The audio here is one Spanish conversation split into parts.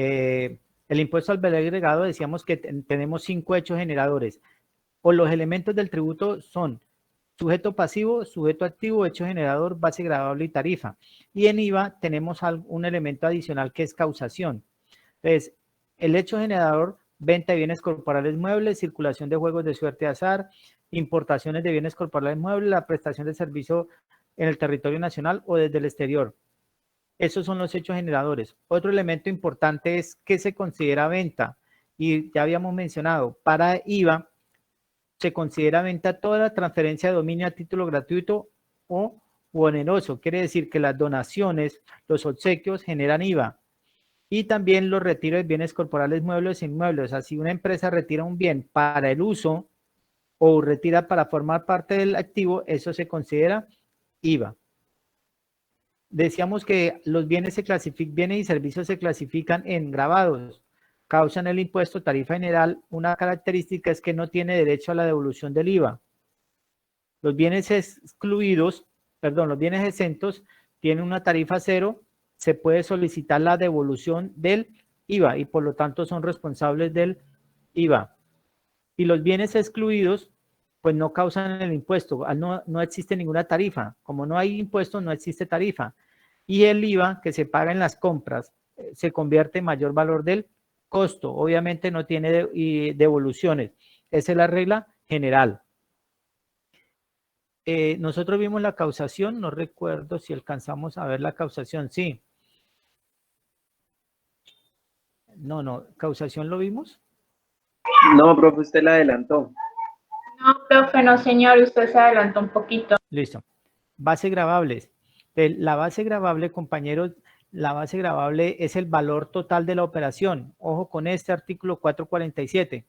el impuesto al valor agregado decíamos que tenemos 5 hechos generadores, o los elementos del tributo son sujeto pasivo, sujeto activo, hecho generador, base gravable y tarifa. Y en IVA tenemos un elemento adicional que es causación. Entonces, el hecho generador, venta de bienes corporales muebles, circulación de juegos de suerte de azar, importaciones de bienes corporales muebles, la prestación de servicio en el territorio nacional o desde el exterior. Esos son los hechos generadores. Otro elemento importante es qué se considera venta. Y ya habíamos mencionado, para IVA se considera venta toda la transferencia de dominio a título gratuito o oneroso. Quiere decir que las donaciones, los obsequios generan IVA. Y también los retiros de bienes corporales muebles e inmuebles. O sea, si una empresa retira un bien para el uso o retira para formar parte del activo, eso se considera IVA. Decíamos que los bienes y servicios se clasifican en gravados. Causan el impuesto tarifa general. Una característica es que no tiene derecho a la devolución del IVA. Los bienes excluidos, perdón, los bienes exentos tienen una tarifa cero, se puede solicitar la devolución del IVA y por lo tanto son responsables del IVA. Y los bienes excluidos, pues no causan el impuesto, no existe ninguna tarifa. Como no hay impuesto, no existe tarifa. Y el IVA que se paga en las compras se convierte en mayor valor del costo. Obviamente no tiene devoluciones. Esa es la regla general. Nosotros vimos la causación, no recuerdo si alcanzamos a ver la causación, sí. No, ¿causación lo vimos? No, profe, usted la adelantó. No, profe, no, señor, usted se adelantó un poquito. Listo. Base gravables. La base gravable, compañeros, la base gravable es el valor total de la operación. Ojo con este artículo 447.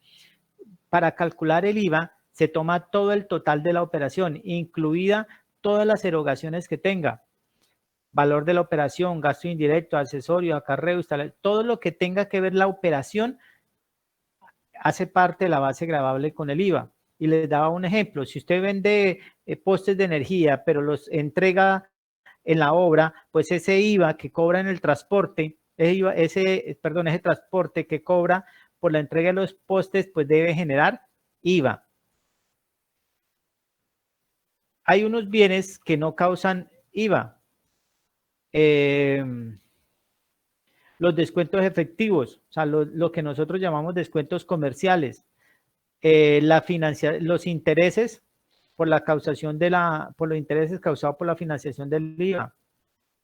Para calcular el IVA, se toma todo el total de la operación, incluida todas las erogaciones que tenga. Valor de la operación, gasto indirecto, accesorio, acarreo, todo lo que tenga que ver la operación hace parte de la base gravable con el IVA. Y les daba un ejemplo, si usted vende postes de energía, pero los entrega en la obra, pues ese IVA que cobra en el transporte, ese transporte que cobra por la entrega de los postes, pues debe generar IVA. Hay unos bienes que no causan IVA. Los descuentos efectivos, o sea, lo que nosotros llamamos descuentos comerciales. Los intereses por la causación por los intereses causados por la financiación del IVA.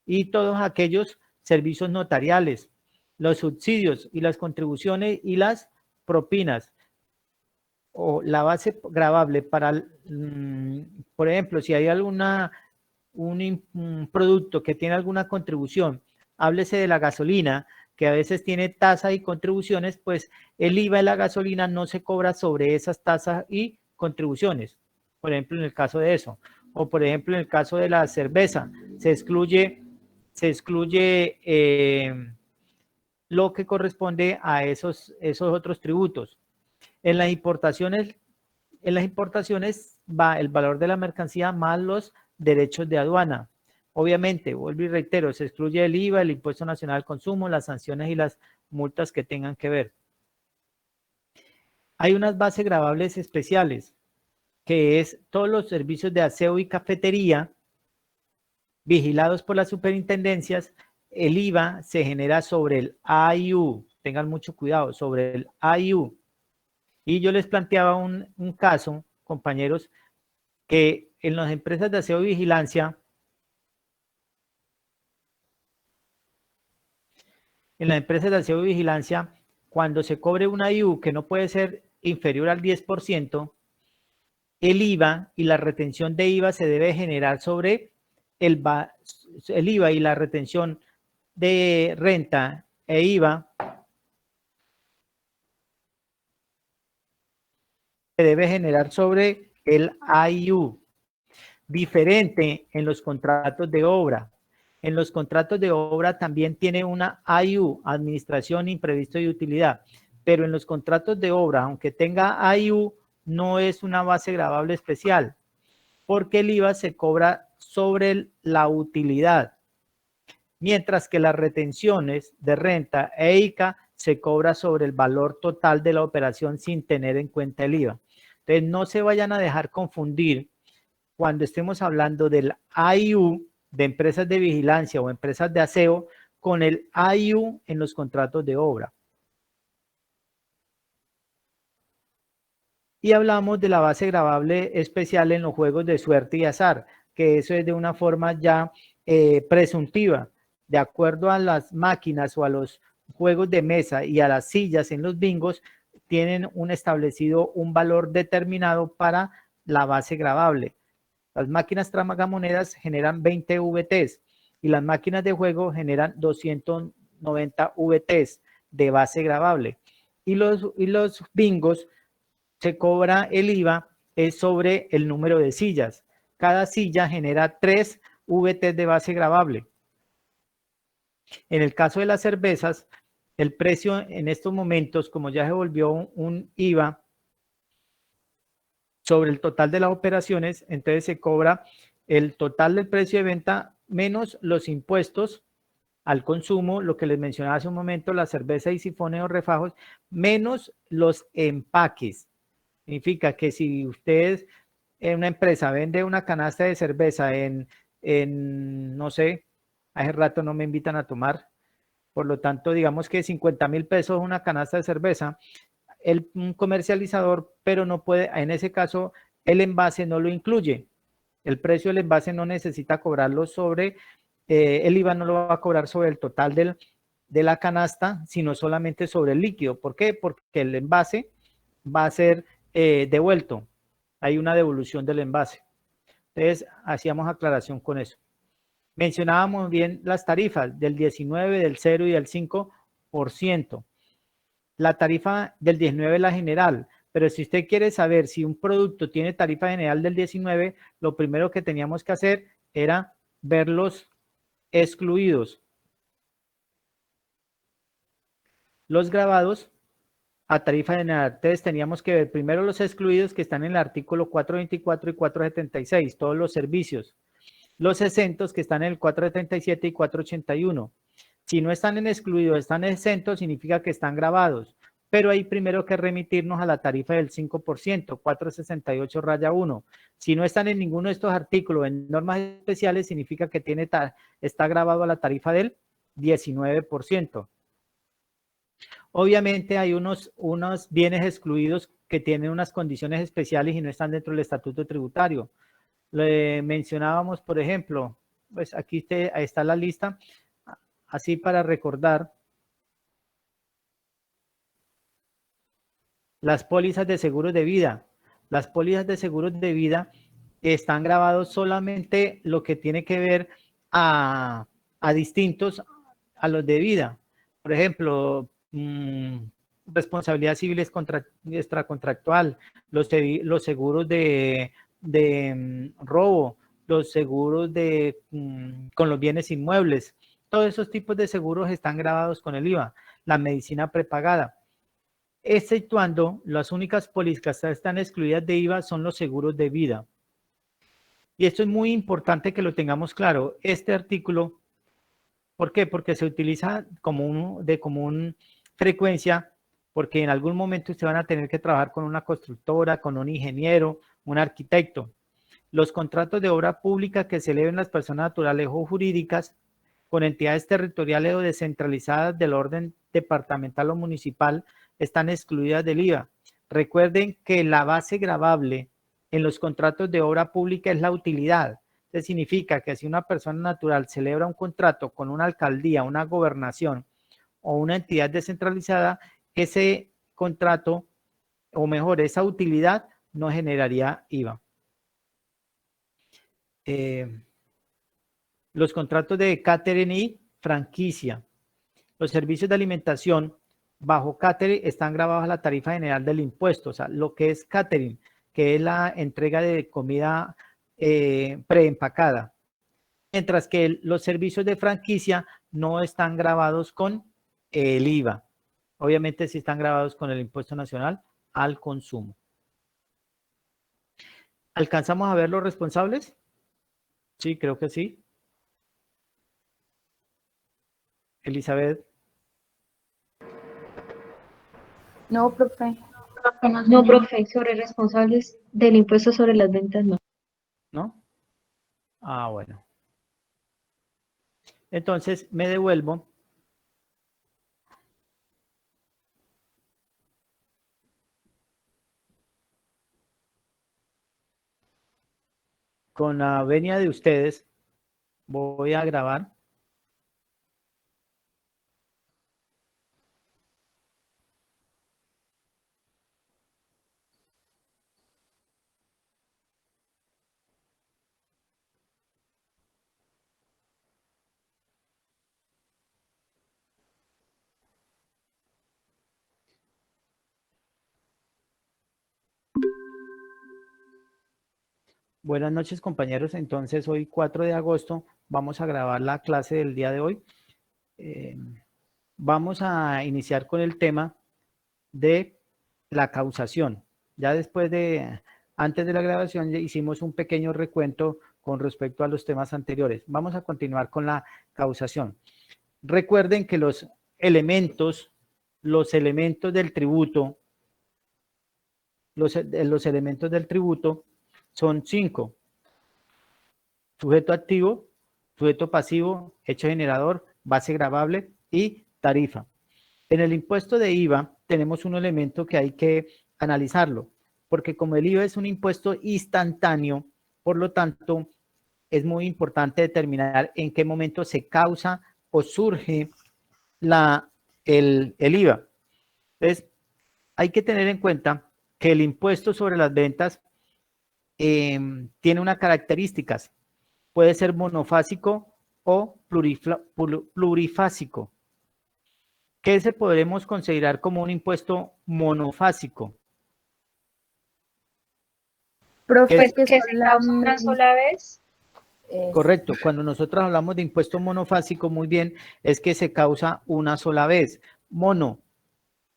Y todos aquellos servicios notariales, los subsidios y las contribuciones y las propinas. O la base gravable para, por ejemplo, si hay un producto que tiene alguna contribución, háblese de la gasolina, que a veces tiene tasa y contribuciones, pues el IVA de la gasolina no se cobra sobre esas tasas y contribuciones, por ejemplo, en el caso de eso. O por ejemplo, en el caso de la cerveza, se excluye lo que corresponde a esos otros tributos. En las importaciones va el valor de la mercancía más los derechos de aduana. Obviamente, vuelvo y reitero, se excluye el IVA, el Impuesto Nacional al Consumo, las sanciones y las multas que tengan que ver. Hay unas bases gravables especiales, que es todos los servicios de aseo y cafetería vigilados por las superintendencias. El IVA se genera sobre el AIU, tengan mucho cuidado, sobre el AIU. Y yo les planteaba un caso, compañeros, que en las empresas de aseo y vigilancia, cuando se cobre una IU que no puede ser inferior al 10%, el IVA y la retención de IVA se debe generar sobre el IVA y la retención de renta e IVA se debe generar sobre el AIU. Diferente en los contratos de obra. En los contratos de obra también tiene una AIU, Administración, Imprevisto y Utilidad. Pero en los contratos de obra, aunque tenga AIU, no es una base gravable especial, porque el IVA se cobra sobre la utilidad. mientras que las retenciones de renta e ICA se cobra sobre el valor total de la operación sin tener en cuenta el IVA. Entonces, no se vayan a dejar confundir cuando estemos hablando del AIU de empresas de vigilancia o empresas de aseo con el AIU en los contratos de obra. Y hablamos de la base gravable especial en los juegos de suerte y azar, que eso es de una forma ya presuntiva, de acuerdo a las máquinas o a los juegos de mesa y a las sillas en los bingos, tienen establecido un valor determinado para la base gravable. Las máquinas tragamonedas generan 20 VTs y las máquinas de juego generan 290 VTs de base gravable. Y los bingos se cobra el IVA es sobre el número de sillas. Cada silla genera 3 VTs de base gravable. En el caso de las cervezas, el precio en estos momentos, como ya se volvió un IVA sobre el total de las operaciones, entonces se cobra el total del precio de venta menos los impuestos al consumo, lo que les mencionaba hace un momento, la cerveza y sifones o refajos, menos los empaques. Significa que si ustedes en una empresa vende una canasta de cerveza no sé, hace rato no me invitan a tomar, por lo tanto, digamos que 50,000 pesos una canasta de cerveza, un comercializador, pero no puede, en ese caso, el envase no lo incluye. El precio del envase no necesita cobrarlo sobre, el IVA no lo va a cobrar sobre el total de la canasta, sino solamente sobre el líquido. ¿Por qué? Porque el envase va a ser devuelto. Hay una devolución del envase. Entonces, hacíamos aclaración con eso. Mencionábamos bien las tarifas del 19, del 0 y del 5%. La tarifa del 19 es la general, pero si usted quiere saber si un producto tiene tarifa general del 19, lo primero que teníamos que hacer era verlos excluidos. Los grabados a tarifa general. Entonces teníamos que ver primero los excluidos que están en el artículo 424 y 476, todos los servicios. Los exentos que están en el 477 y 481. Si no están en excluidos, están exentos, significa que están grabados. Pero hay primero que remitirnos a la tarifa del 5%, 468-1. Si no están en ninguno de estos artículos en normas especiales, significa que está grabado a la tarifa del 19%. Obviamente hay unos bienes excluidos que tienen unas condiciones especiales y no están dentro del estatuto tributario. Le mencionábamos, por ejemplo, pues aquí está la lista, así para recordar, las pólizas de seguros de vida. Las pólizas de seguros de vida están grabados solamente lo que tiene que ver a distintos a los de vida. Por ejemplo, responsabilidad civil extracontractual, los seguros de robo, los seguros con los bienes inmuebles. Todos esos tipos de seguros están grabados con el IVA. La medicina prepagada. Exceptuando las únicas pólizas que están excluidas de IVA son los seguros de vida. Y esto es muy importante que lo tengamos claro. Este artículo, ¿por qué? Porque se utiliza de común frecuencia, porque en algún momento ustedes van a tener que trabajar con una constructora, con un ingeniero, un arquitecto. Los contratos de obra pública que se eleven las personas naturales o jurídicas con entidades territoriales o descentralizadas del orden departamental o municipal están excluidas del IVA. Recuerden que la base gravable en los contratos de obra pública es la utilidad. Eso significa que si una persona natural celebra un contrato con una alcaldía, una gobernación o una entidad descentralizada, ese contrato, o mejor, esa utilidad no generaría IVA. Los contratos de catering y franquicia. Los servicios de alimentación bajo catering están grabados a la tarifa general del impuesto, o sea, lo que es catering, que es la entrega de comida preempacada, mientras que los servicios de franquicia no están grabados con el IVA. Obviamente sí están grabados con el impuesto nacional al consumo. ¿Alcanzamos a ver los responsables? Sí, creo que sí. Elizabeth, No, profe. Profe, no, No, señor. profe, sobre responsables del impuesto sobre las ventas, no. ¿no? Ah, bueno. Entonces me devuelvo con la venia de ustedes. Voy a grabar. Buenas noches, compañeros. Entonces, hoy 4 de agosto vamos a grabar la clase del día de hoy. Vamos a iniciar con el tema de la causación. Ya después de, antes de la grabación, ya hicimos un pequeño recuento con respecto a los temas anteriores. Vamos a continuar con la causación. Recuerden que los elementos del tributo, los elementos del tributo son 5. Sujeto activo, sujeto pasivo, hecho generador, base gravable y tarifa. En el impuesto de IVA tenemos un elemento que hay que analizarlo, porque como el IVA es un impuesto instantáneo, por lo tanto, es muy importante determinar en qué momento se causa o surge el IVA. Entonces, hay que tener en cuenta que el impuesto sobre las ventas tiene unas características. Puede ser monofásico o plurifásico. ¿Qué se podremos considerar como un impuesto monofásico? Profe, Que se causa una sola vez. Correcto, cuando nosotros hablamos de impuesto monofásico, muy bien, es que se causa una sola vez. Mono,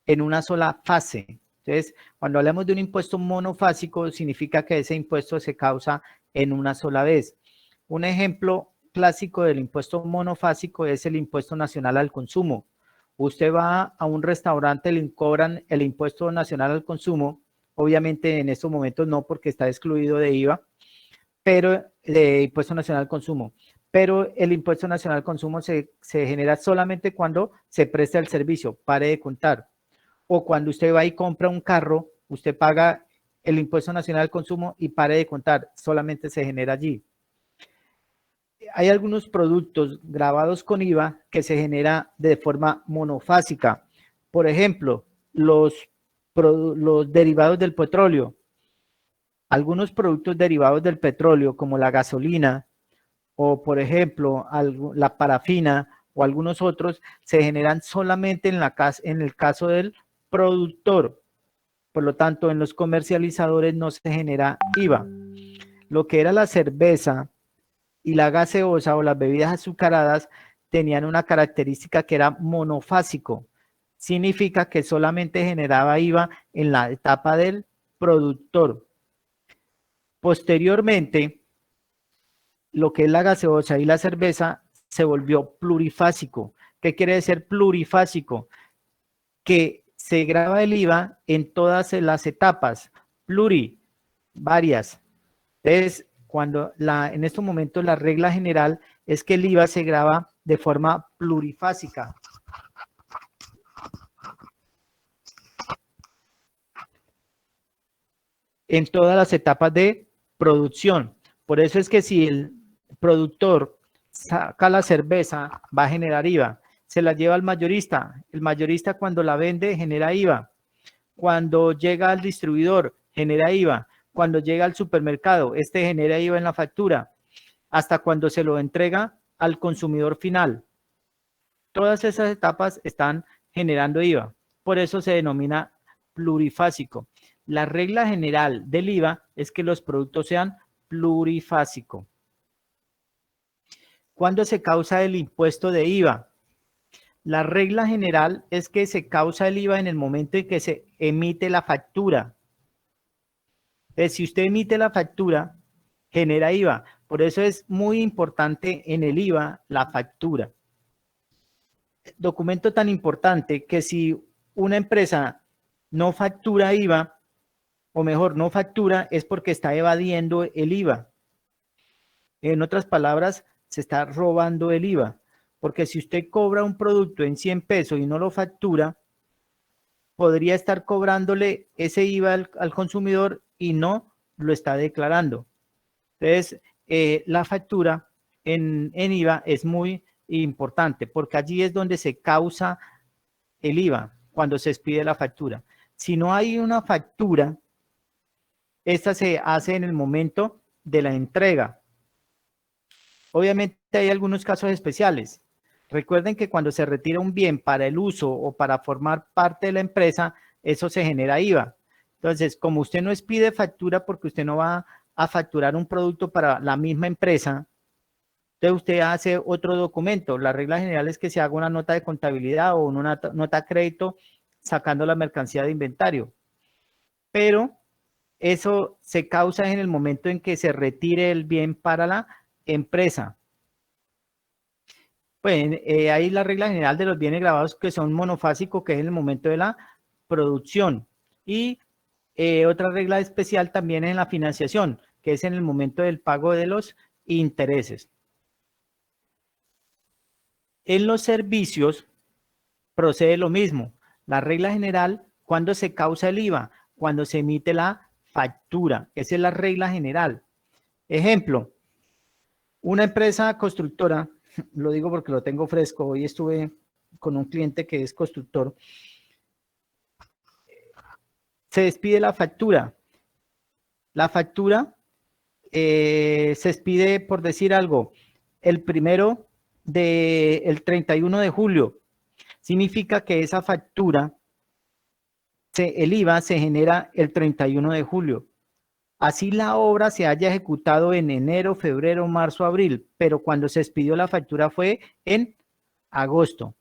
en una sola fase. Entonces, cuando hablamos de un impuesto monofásico, significa que ese impuesto se causa en una sola vez. Un ejemplo clásico del impuesto monofásico es el impuesto nacional al consumo. Usted va a un restaurante, le cobran el impuesto nacional al consumo, obviamente en estos momentos no porque está excluido de IVA, pero de impuesto nacional al consumo. Pero el impuesto nacional al consumo se genera solamente cuando se presta el servicio, pare de contar. O cuando usted va y compra un carro, usted paga el impuesto nacional al consumo y pare de contar, solamente se genera allí. Hay algunos productos grabados con IVA que se genera de forma monofásica. Por ejemplo, los derivados del petróleo. Algunos productos derivados del petróleo, como la gasolina o, por ejemplo, la parafina o algunos otros, se generan solamente en el caso del productor. Por lo tanto, en los comercializadores no se genera IVA. Lo que era la cerveza y la gaseosa o las bebidas azucaradas tenían una característica que era monofásico. Significa que solamente generaba IVA en la etapa del productor. Posteriormente, lo que es la gaseosa y la cerveza se volvió plurifásico. ¿Qué quiere decir plurifásico? Que se graba el IVA en todas las etapas, varias. Entonces, en estos momentos la regla general es que el IVA se graba de forma plurifásica. En todas las etapas de producción. Por eso es que si el productor saca la cerveza, va a generar IVA. Se la lleva al mayorista. El mayorista cuando la vende genera IVA. Cuando llega al distribuidor, genera IVA. Cuando llega al supermercado, este genera IVA en la factura. Hasta cuando se lo entrega al consumidor final. Todas esas etapas están generando IVA. Por eso se denomina plurifásico. La regla general del IVA es que los productos sean plurifásicos. ¿Cuándo se causa el impuesto de IVA? La regla general es que se causa el IVA en el momento en que se emite la factura. Entonces, si usted emite la factura, genera IVA. Por eso es muy importante en el IVA la factura. documento tan importante que si una empresa no factura IVA, o mejor, no factura, es porque está evadiendo el IVA. En otras palabras, se está robando el IVA. Porque si usted cobra un producto en 100 pesos y no lo factura, podría estar cobrándole ese IVA al consumidor y no lo está declarando. Entonces, la factura en IVA es muy importante porque allí es donde se causa el IVA cuando se expide la factura. Si no hay una factura, esta se hace en el momento de la entrega. Obviamente hay algunos casos especiales. Recuerden que cuando se retira un bien para el uso o para formar parte de la empresa, eso se genera IVA. Entonces, como usted no expide factura porque usted no va a facturar un producto para la misma empresa, entonces usted hace otro documento. La regla general es que se haga una nota de contabilidad o una nota de crédito sacando la mercancía de inventario. Pero eso se causa en el momento en que se retire el bien para la empresa. Pues hay la regla general de los bienes grabados que son monofásicos, que es en el momento de la producción. Y otra regla especial también en la financiación, que es en el momento del pago de los intereses. En los servicios procede lo mismo. La regla general, ¿cuándo se causa el IVA? Cuando se emite la factura. Esa es la regla general. Ejemplo, una empresa constructora, lo digo porque lo tengo fresco, hoy estuve con un cliente que es constructor, se expide la factura. La factura se expide, por decir algo, el 31 de julio. Significa que esa factura, el IVA se genera el 31 de julio. Así la obra se haya ejecutado en enero, febrero, marzo, abril, pero cuando se expidió la factura fue en agosto.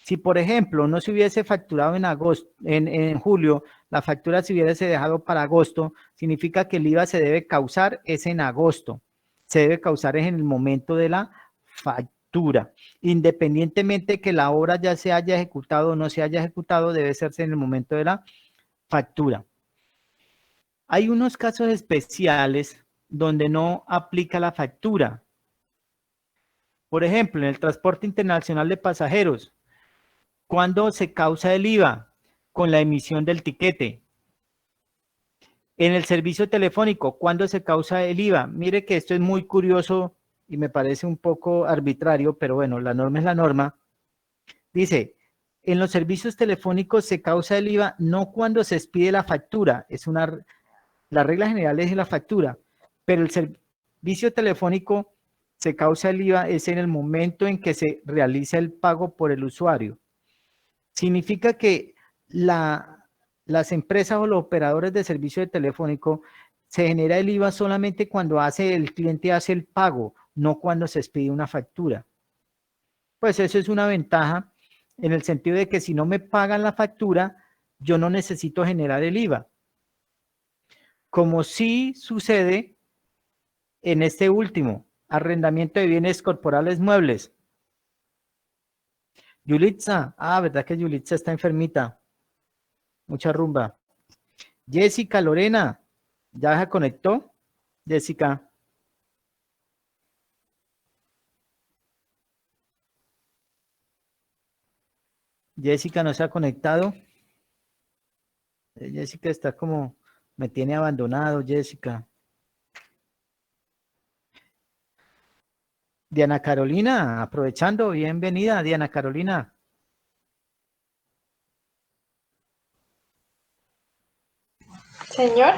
Si, por ejemplo, no se hubiese facturado en agosto, en julio, la factura se hubiese dejado para agosto, significa que el IVA se debe causar es en agosto. Se debe causar en el momento de la factura. Independientemente que la obra ya se haya ejecutado o no se haya ejecutado, debe hacerse en el momento de la factura. Hay unos casos especiales donde no aplica la factura. Por ejemplo, en el transporte internacional de pasajeros, ¿cuándo se causa el IVA? Con la emisión del tiquete. En el servicio telefónico, ¿cuándo se causa el IVA? Mire que esto es muy curioso y me parece un poco arbitrario, pero bueno, la norma es la norma. Dice, en los servicios telefónicos se causa el IVA no cuando se expide la factura, la regla general es la factura, pero el servicio telefónico se causa el IVA es en el momento en que se realiza el pago por el usuario. Significa que las empresas o los operadores de servicio telefónico se genera el IVA solamente cuando el cliente hace el pago, no cuando se expide una factura. Pues eso es una ventaja en el sentido de que si no me pagan la factura, yo no necesito generar el IVA. Como sí sucede en este último, arrendamiento de bienes corporales muebles. Yulitza, verdad que Yulitza está enfermita. Mucha rumba. Jessica, Lorena, ¿ya se conectó? Jessica. Jessica no se ha conectado. Jessica está como, me tiene abandonado, Jessica. Diana Carolina, aprovechando, bienvenida, Diana Carolina. Señor,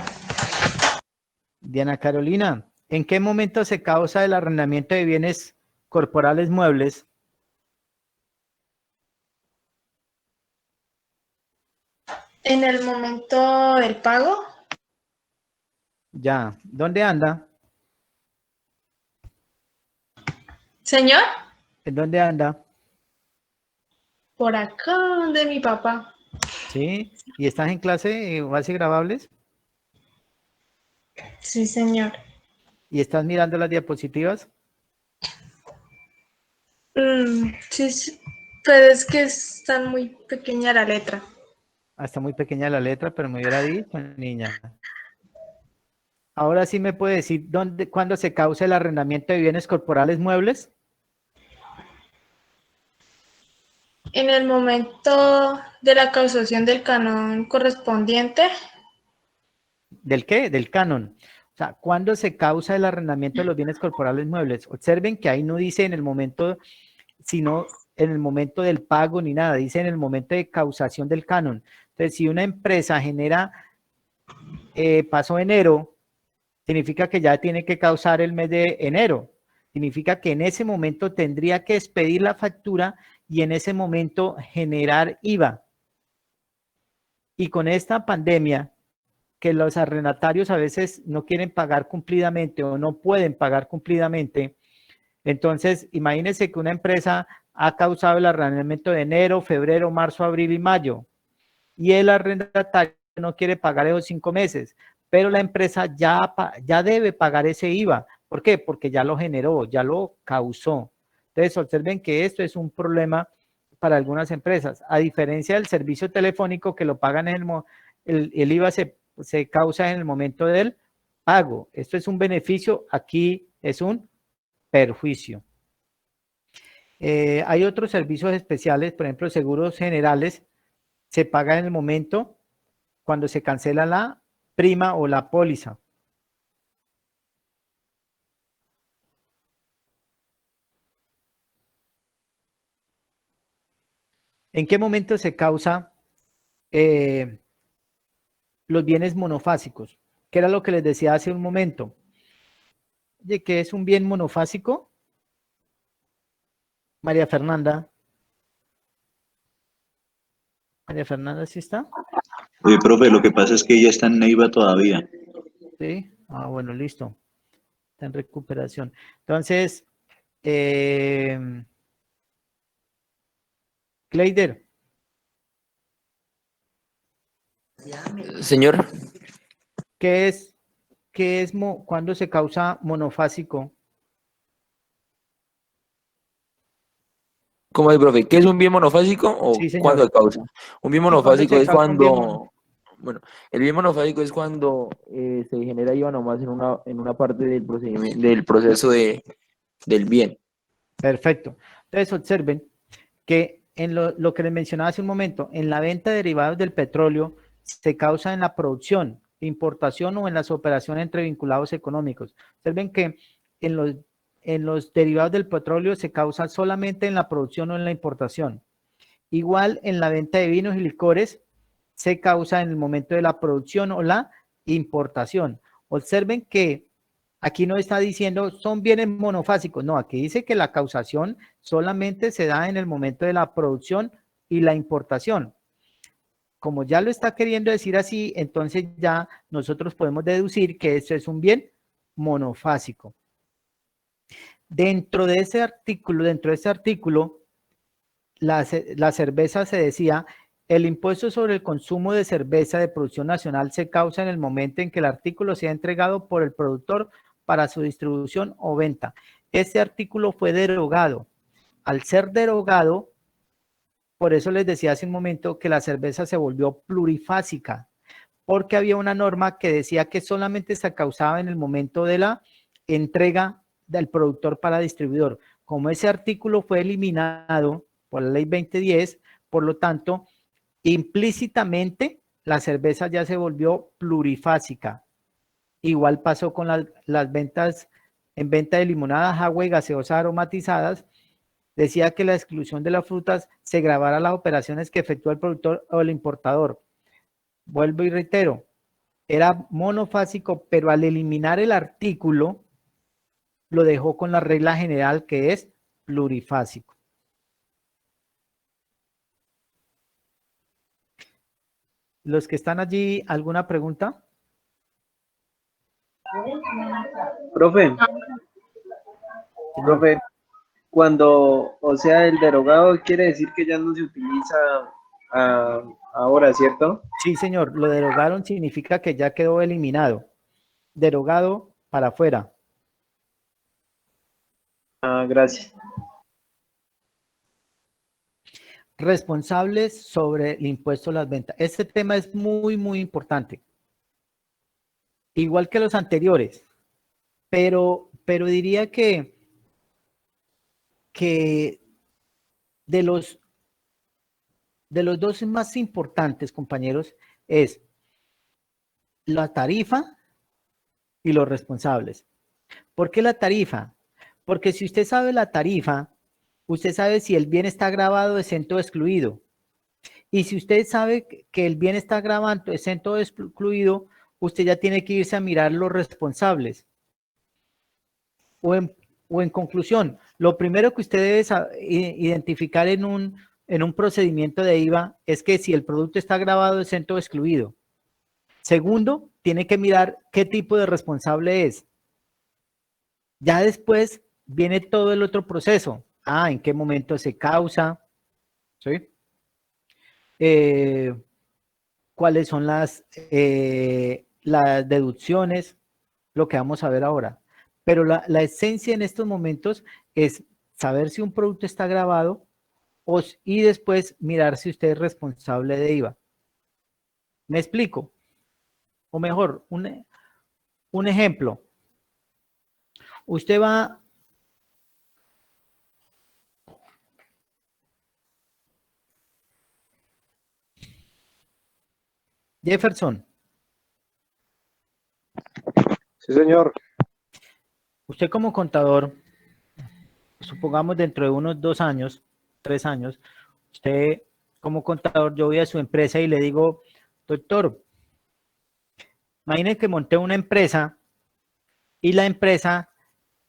Diana Carolina, ¿en qué momento se causa el arrendamiento de bienes corporales muebles? en el momento del pago. Ya, ¿dónde anda? Señor, ¿En dónde anda? por acá de mi papá. ¿Sí? ¿Y estás en clase base grabables? Sí, señor. ¿Y estás mirando las diapositivas? Sí, sí. Pero es que está muy pequeña la letra. Está muy pequeña la letra, pero me hubiera dicho, niña. Ahora sí me puede decir cuándo se causa el arrendamiento de bienes corporales muebles. En el momento de la causación del canon correspondiente, ¿Del qué? Del canon. O sea, ¿cuándo se causa el arrendamiento de los bienes corporales muebles? Observen que ahí no dice en el momento, sino en el momento del pago ni nada, dice en el momento de causación del canon. Entonces, si una empresa genera, pasó enero, significa que ya tiene que causar el mes de enero. Significa que en ese momento tendría que expedir la factura y en ese momento generar IVA. Y con esta pandemia, que los arrendatarios a veces no quieren pagar cumplidamente o no pueden pagar cumplidamente, entonces imagínense que una empresa ha causado el arrendamiento de enero, febrero, marzo, abril y mayo, y el arrendatario no quiere pagar esos 5 meses, pero la empresa ya debe pagar ese IVA. ¿Por qué? Porque ya lo generó, ya lo causó. Entonces, observen que esto es un problema para algunas empresas. A diferencia del servicio telefónico que lo pagan el IVA se causa en el momento del pago. Esto es un beneficio, aquí es un perjuicio. Hay otros servicios especiales, por ejemplo, seguros generales, se paga en el momento cuando se cancela la prima o la póliza. ¿En qué momento se causa los bienes monofásicos? Que era lo que les decía hace un momento. Oye, ¿qué es un bien monofásico? María Fernanda. María Fernanda, ¿sí está? Profe, lo que pasa es que ella está en Neiva todavía. Sí. Ah, bueno, listo. Está en recuperación. Entonces, Kleider, Señor, ¿qué es cuándo se causa monofásico? ¿cómo es, profe? ¿Qué es un bien monofásico o Sí, cuándo señor. se causa? Un bien Sí, ¿cuándo monofásico se es causa un bien mono? bueno, el bien monofásico es cuando se genera IVA nomás en una parte del procedimiento, del proceso del bien. Perfecto. Entonces, observen que en lo que les mencionaba hace un momento, en la venta de derivados del petróleo se causa en la producción, importación o en las operaciones entre vinculados económicos. Observen que en los derivados del petróleo se causa solamente en la producción o en la importación. Igual en la venta de vinos y licores se causa en el momento de la producción o la importación. Observen que aquí no está diciendo son bienes monofásicos, no, aquí dice que la causación solamente se da en el momento de la producción y la importación. Como ya lo está queriendo decir así, entonces ya nosotros podemos deducir que eso es un bien monofásico. Dentro de ese artículo, la cerveza se decía, el impuesto sobre el consumo de cerveza de producción nacional se causa en el momento en que el artículo sea entregado por el productor para su distribución o venta. Este artículo fue derogado. Al ser derogado, por eso les decía hace un momento que la cerveza se volvió plurifásica, porque había una norma que decía que solamente se causaba en el momento de la entrega del productor para distribuidor. Como ese artículo fue eliminado por la ley 2010, por lo tanto, implícitamente la cerveza ya se volvió plurifásica. Igual pasó con las ventas en venta de limonadas, agua y gaseosas aromatizadas. Decía que la exclusión de las frutas se grabara las operaciones que efectúa el productor o el importador. Vuelvo y reitero, era monofásico, pero al eliminar el artículo, lo dejó con la regla general que es plurifásico. Los que están allí, ¿alguna pregunta? Profe, Señor. profe, cuando, o sea, el derogado quiere decir que ya no se utiliza ahora, ¿cierto? Sí, señor, lo derogaron significa que ya quedó eliminado. Derogado para afuera. Ah, gracias. responsables sobre el impuesto a las ventas. Este tema es muy, muy importante. Igual que los anteriores, pero diría que de los dos más importantes, compañeros, es la tarifa y los responsables. ¿Por qué la tarifa? Porque si usted sabe la tarifa, usted sabe si el bien está gravado, exento o excluido. Y si usted sabe que el bien está gravado, exento o excluido, usted ya tiene que irse a mirar los responsables. O en conclusión, lo primero que usted debe identificar en un procedimiento de IVA es que si el producto está gravado, exento o excluido. Segundo, tiene que mirar qué tipo de responsable es. Ya después viene todo el otro proceso. ¿En qué momento se causa? ¿Sí? ¿Cuáles son las deducciones? Lo que vamos a ver ahora. Pero la esencia en estos momentos es saber si un producto está gravado y después mirar si usted es responsable de IVA. ¿Me explico? O mejor, un ejemplo. Usted va... Jefferson. Sí, señor. Usted como contador, supongamos dentro de unos 2 años, 3 años, usted como contador, yo voy a su empresa y le digo, doctor, imagine que monté una empresa y la empresa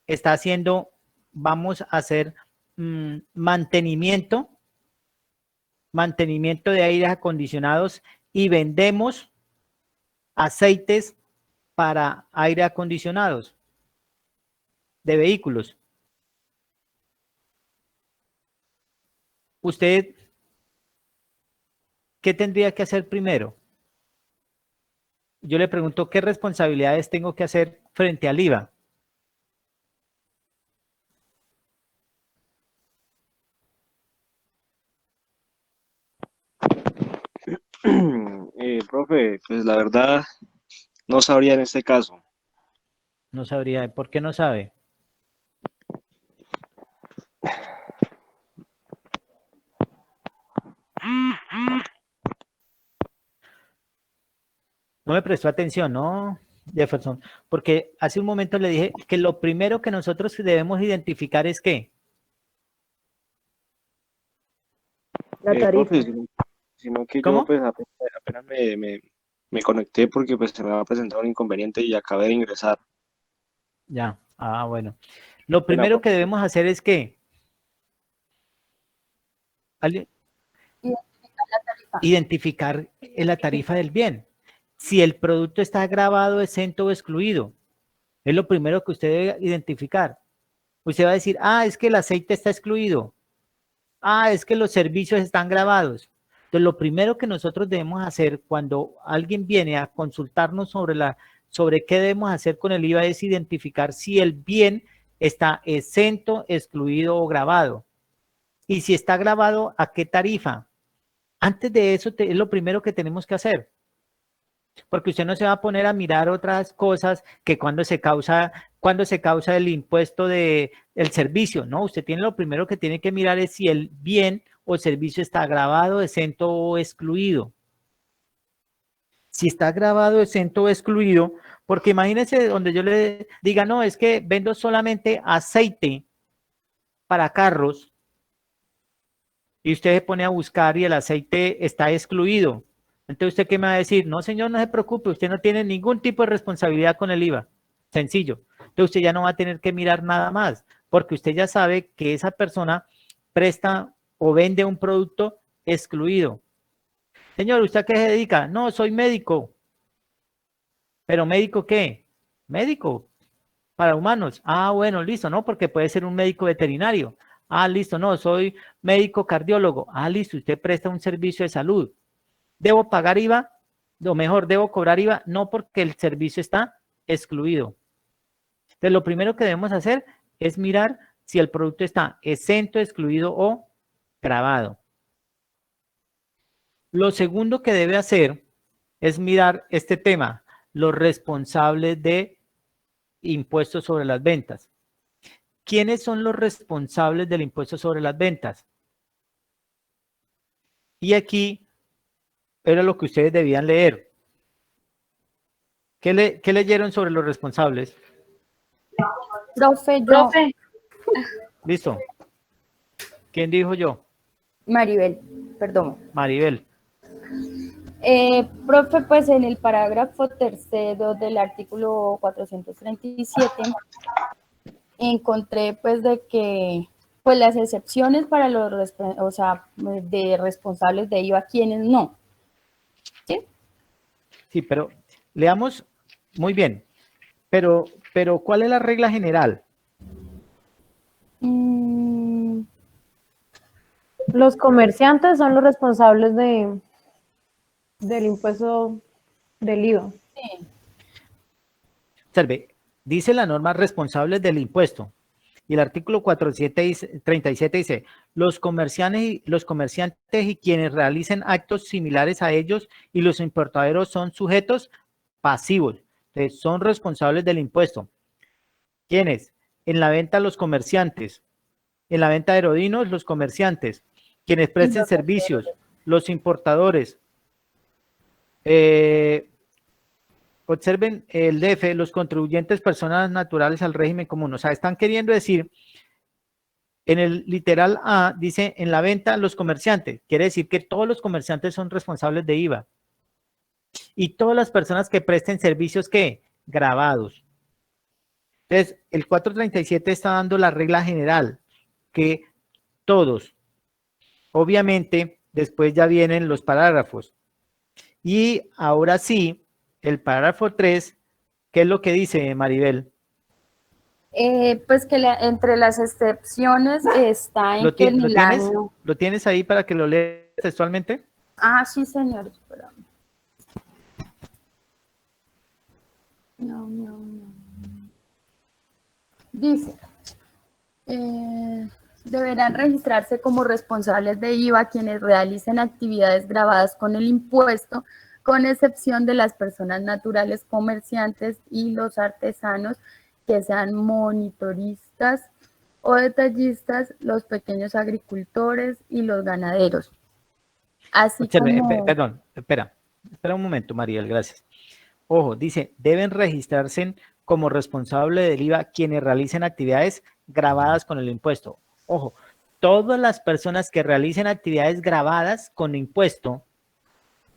está haciendo, vamos a hacer mantenimiento de aires acondicionados y vendemos aceites para aire acondicionados de vehículos. ¿Usted qué tendría que hacer primero? Yo le pregunto, ¿qué responsabilidades tengo que hacer frente al IVA? Profe, pues la verdad no sabría en este caso. No sabría. ¿Por qué no sabe? No me prestó atención, ¿no, Jefferson? Porque hace un momento le dije que lo primero que nosotros debemos identificar es ¿qué? La tarifa. Profe, sino que ¿Cómo? yo pues apenas me conecté porque pues se me va a presentar un inconveniente y acabé de ingresar. Ya. Bueno. Lo primero que debemos hacer es ¿qué? Identificar la tarifa del bien. Si el producto está gravado, exento o excluido. Es lo primero que usted debe identificar. Usted va a decir, es que el aceite está excluido. Es que los servicios están grabados. Entonces, lo primero que nosotros debemos hacer cuando alguien viene a consultarnos sobre qué debemos hacer con el IVA es identificar si el bien está exento, excluido o grabado. Y si está grabado, ¿a qué tarifa? Antes de eso es lo primero que tenemos que hacer. Porque usted no se va a poner a mirar otras cosas que cuando se causa el impuesto del servicio, ¿no? Usted tiene lo primero que tiene que mirar es si el bien o servicio está grabado, exento o excluido. Si está grabado, exento o excluido, porque imagínense donde yo le diga, no, es que vendo solamente aceite para carros y usted se pone a buscar y el aceite está excluido. Entonces, ¿usted qué me va a decir? No, señor, no se preocupe, usted no tiene ningún tipo de responsabilidad con el IVA. Sencillo. Entonces, usted ya no va a tener que mirar nada más, porque usted ya sabe que esa persona presta o vende un producto excluido. Señor, ¿usted a qué se dedica? No, soy médico. ¿Pero médico qué? Médico para humanos. Bueno, listo, ¿no? Porque puede ser un médico veterinario. Listo, no, soy médico cardiólogo. Listo, usted presta un servicio de salud. ¿Debo pagar IVA? O mejor, ¿debo cobrar IVA? No, porque el servicio está excluido. Entonces, lo primero que debemos hacer es mirar si el producto está exento, excluido o grabado. Lo segundo que debe hacer es mirar este tema, los responsables de impuestos sobre las ventas. ¿Quiénes son los responsables del impuesto sobre las ventas? Y aquí era lo que ustedes debían leer. ¿Qué leyeron sobre los responsables? Profe, yo, Profe, ¿Listo? ¿Quién dijo yo? Maribel, perdón. Maribel. Profe, pues en el parágrafo tercero del artículo 437 encontré pues de que pues las excepciones para los, o sea, de responsables de IVA, quienes no. ¿Sí? Sí, pero leamos muy bien. Pero ¿cuál es la regla general? Los comerciantes son los responsables del impuesto del IVA. Sí. Observe, dice la norma responsables del impuesto. Y el artículo 437 dice, los comerciantes y quienes realicen actos similares a ellos y los importadores son sujetos pasivos. Entonces, son responsables del impuesto. ¿Quiénes? En la venta los comerciantes. En la venta de aerodinos los comerciantes. Quienes presten servicios, los importadores. Observen el DF, los contribuyentes personas naturales al régimen común. O sea, están queriendo decir, en el literal A, dice en la venta los comerciantes. Quiere decir que todos los comerciantes son responsables de IVA. Y todas las personas que presten servicios, ¿qué? Grabados. Entonces, el 437 está dando la regla general, que todos. Obviamente, después ya vienen los parágrafos. Y ahora sí, el parágrafo 3, ¿qué es lo que dice Maribel? Pues que entre las excepciones está en que en el año... ¿Lo tienes ahí para que lo leas textualmente? Ah, sí, señor. Espérame. No. Dice, deberán registrarse como responsables de IVA quienes realicen actividades gravadas con el impuesto, con excepción de las personas naturales comerciantes y los artesanos que sean monitoristas o detallistas, los pequeños agricultores y los ganaderos. Así como... Perdón, espera un momento, Mariel, gracias. Ojo, dice, deben registrarse como responsable del IVA quienes realicen actividades grabadas con el impuesto. Ojo, todas las personas que realicen actividades grabadas con impuesto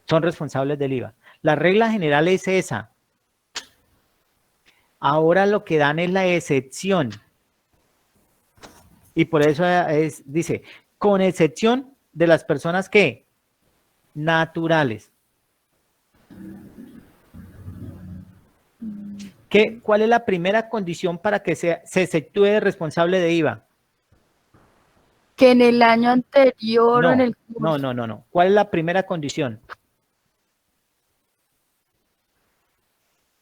son responsables del IVA. La regla general es esa. Ahora lo que dan es la excepción. Y por eso dice, con excepción de las personas que naturales. ¿Cuál es la primera condición para que se exceptúe de responsable de IVA? Que en el año anterior o en el curso. No. ¿Cuál es la primera condición?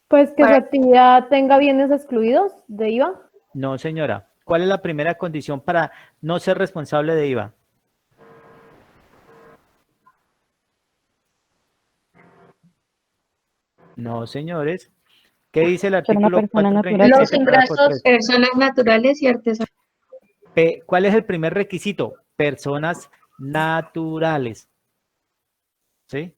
Pues que su actividad tenga bienes excluidos de IVA. No, señora. ¿Cuál es la primera condición para no ser responsable de IVA? No, señores. ¿Qué dice el artículo 437? los ingresos, personas naturales y artesanos. ¿Cuál es el primer requisito? Personas naturales. ¿Sí?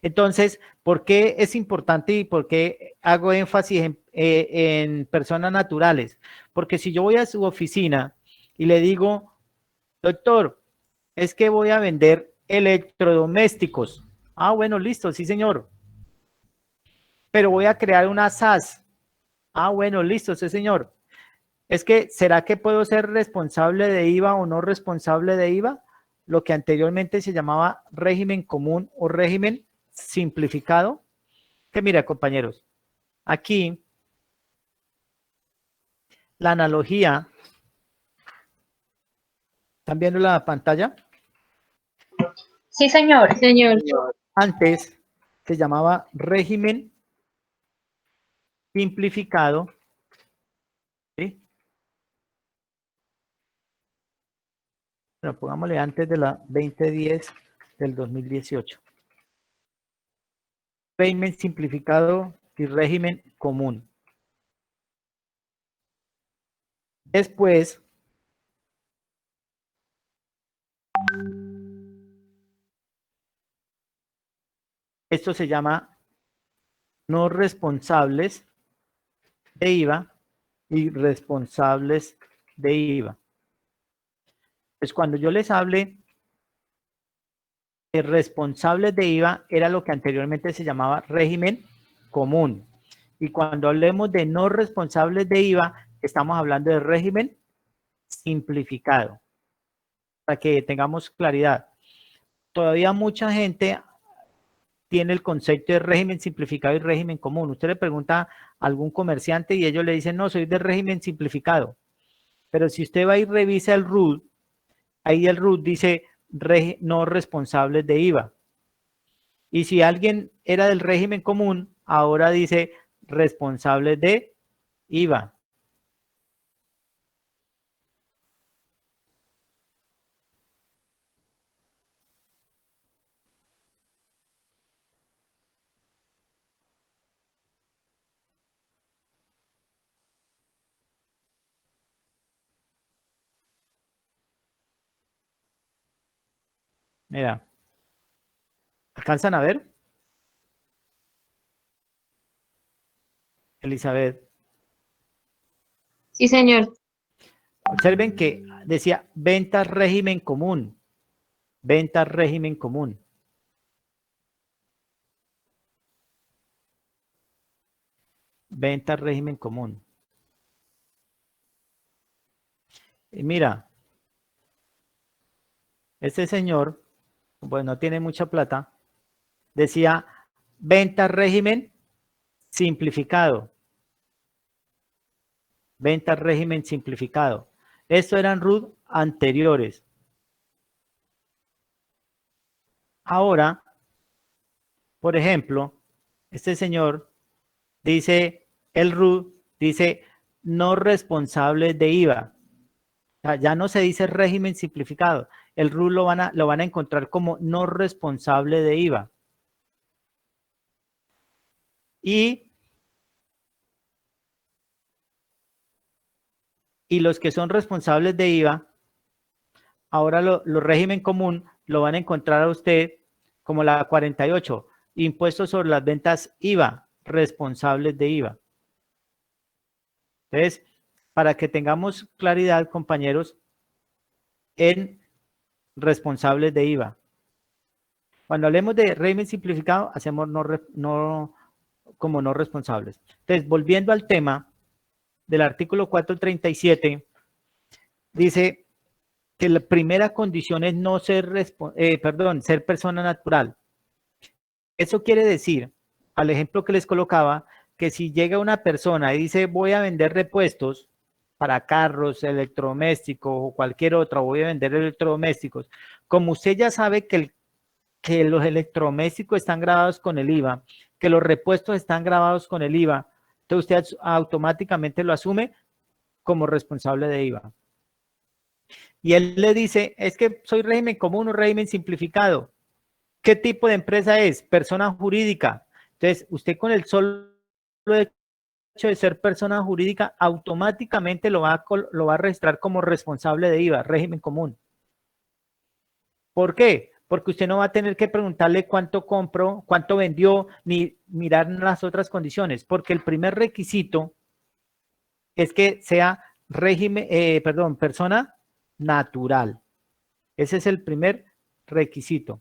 Entonces, ¿por qué es importante y por qué hago énfasis en personas naturales? Porque si yo voy a su oficina y le digo, doctor, es que voy a vender electrodomésticos. Ah, bueno, listo, sí, señor. Pero voy a crear una SAS. Ah, bueno, listo, sí, señor. Es que, ¿será que puedo ser responsable de IVA o no responsable de IVA? Lo que anteriormente se llamaba régimen común o régimen simplificado. Que mira, compañeros, aquí la analogía, ¿están viendo la pantalla? Sí, señor. Señor. Antes se llamaba régimen simplificado, ¿sí? Bueno, pongámosle antes de la 2010 del 2018. régimen simplificado y régimen común. Después, esto se llama no responsables de IVA y responsables de IVA. Pues cuando yo les hable de responsables de IVA, era lo que anteriormente se llamaba régimen común. Y cuando hablemos de no responsables de IVA, estamos hablando de régimen simplificado. Para que tengamos claridad. Todavía mucha gente tiene el concepto de régimen simplificado y régimen común. Usted le pregunta a algún comerciante y ellos le dicen, no, soy de régimen simplificado. Pero si usted va y revisa el RUT, ahí el RUT dice no responsables de IVA. Y si alguien era del régimen común, ahora dice responsables de IVA. Mira, ¿alcanzan a ver? Elizabeth. Sí, señor. Observen que decía ventas régimen común. Ventas régimen común. Ventas régimen común. Y mira, este señor, pues no tiene mucha plata, decía ventas régimen simplificado. Ventas régimen simplificado. Estos eran RUT anteriores. Ahora, por ejemplo, este señor dice, el RUT dice no responsables de IVA. O sea, ya no se dice régimen simplificado. El RUT lo van a encontrar como no responsable de IVA. Y los que son responsables de IVA, ahora los régimen común lo van a encontrar a usted como la 48, impuestos sobre las ventas IVA, responsables de IVA. Entonces, para que tengamos claridad, compañeros, en responsables de IVA. Cuando hablemos de régimen simplificado, hacemos como no responsables. Entonces, volviendo al tema del artículo 437, dice que la primera condición es no ser, ser persona natural. Eso quiere decir, al ejemplo que les colocaba, que si llega una persona y dice voy a vender repuestos para carros, electrodomésticos o cualquier otra, voy a vender electrodomésticos, como usted ya sabe que los electrodomésticos están grabados con el IVA, que los repuestos están grabados con el IVA, entonces usted automáticamente lo asume como responsable de IVA. Y él le dice, es que soy régimen común o régimen simplificado. ¿Qué tipo de empresa es? Persona jurídica. Entonces, usted con el solo hecho de ser persona jurídica, automáticamente lo va a registrar como responsable de IVA, régimen común. ¿Por qué? Porque usted no va a tener que preguntarle cuánto compró, cuánto vendió, ni mirar las otras condiciones, porque el primer requisito es que sea persona natural. Ese es el primer requisito.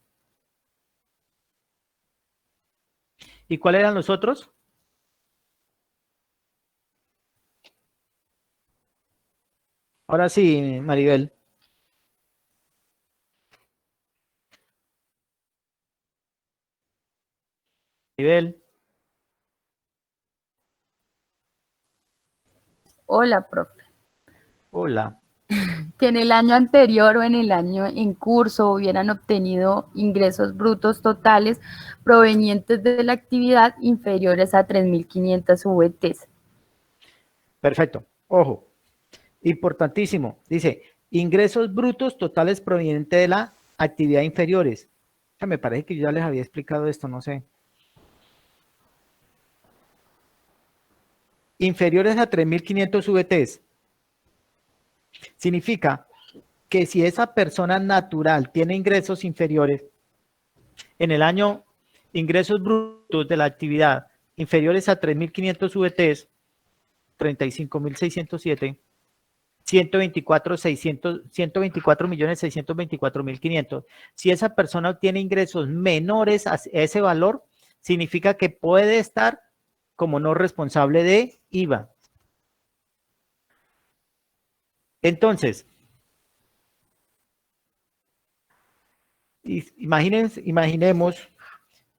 ¿Y cuáles eran los otros? Ahora sí, Maribel. Maribel. Hola, profe. Hola. Que en el año anterior o en el año en curso hubieran obtenido ingresos brutos totales provenientes de la actividad inferiores a 3.500 VTs. Perfecto. Ojo. Importantísimo. Dice, ingresos brutos totales provenientes de la actividad inferiores. Me parece que yo ya les había explicado esto, no sé. inferiores a 3.500 VTs. Significa que si esa persona natural tiene ingresos inferiores, en el año, ingresos brutos de la actividad inferiores a 3.500 VTs, 35.607, 124.624.500. Si esa persona obtiene ingresos menores a ese valor, significa que puede estar como no responsable de IVA. Entonces, imaginemos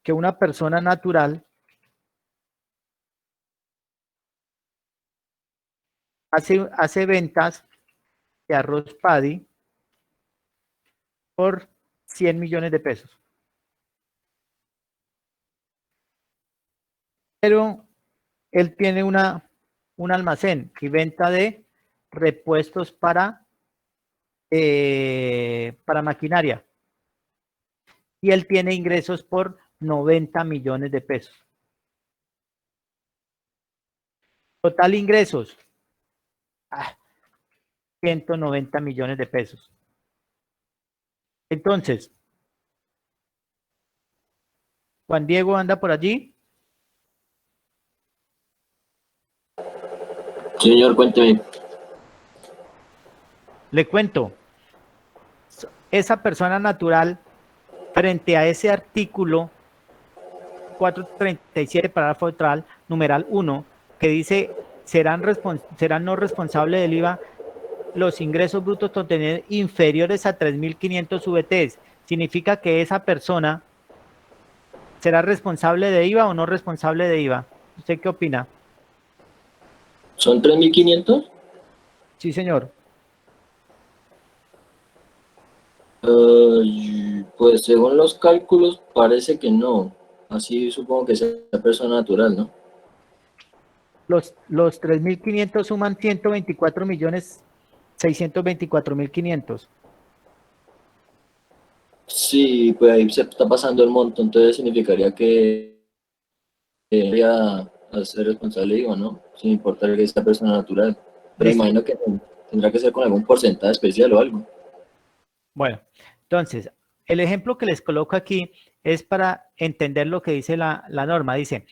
que una persona natural hace ventas de arroz paddy por 100 millones de pesos. Pero él tiene un almacén y venta de repuestos para maquinaria. Y él tiene ingresos por 90 millones de pesos. Total ingresos, 190 millones de pesos. Entonces, Juan Diego anda por allí. Señor, cuénteme. Le cuento, esa persona natural, frente a ese artículo 437, parágrafo neutral, numeral 1, que dice, serán no responsables del IVA los ingresos brutos totales inferiores a 3.500 VTs. Significa que esa persona será responsable de IVA o no responsable de IVA. ¿Usted qué opina? ¿Son 3.500? Sí, señor. Pues según los cálculos parece que no. Así supongo que sea persona natural, ¿no? Los 3.500 suman 124.624.500. Sí, pues ahí se está pasando el monto, entonces significaría que debería a ser responsable, digo, ¿no? Sin importar que sea persona natural. Pero Listo. imagino que tendrá que ser con algún porcentaje especial o algo. Bueno, entonces, el ejemplo que les coloco aquí es para entender lo que dice la norma. Dice,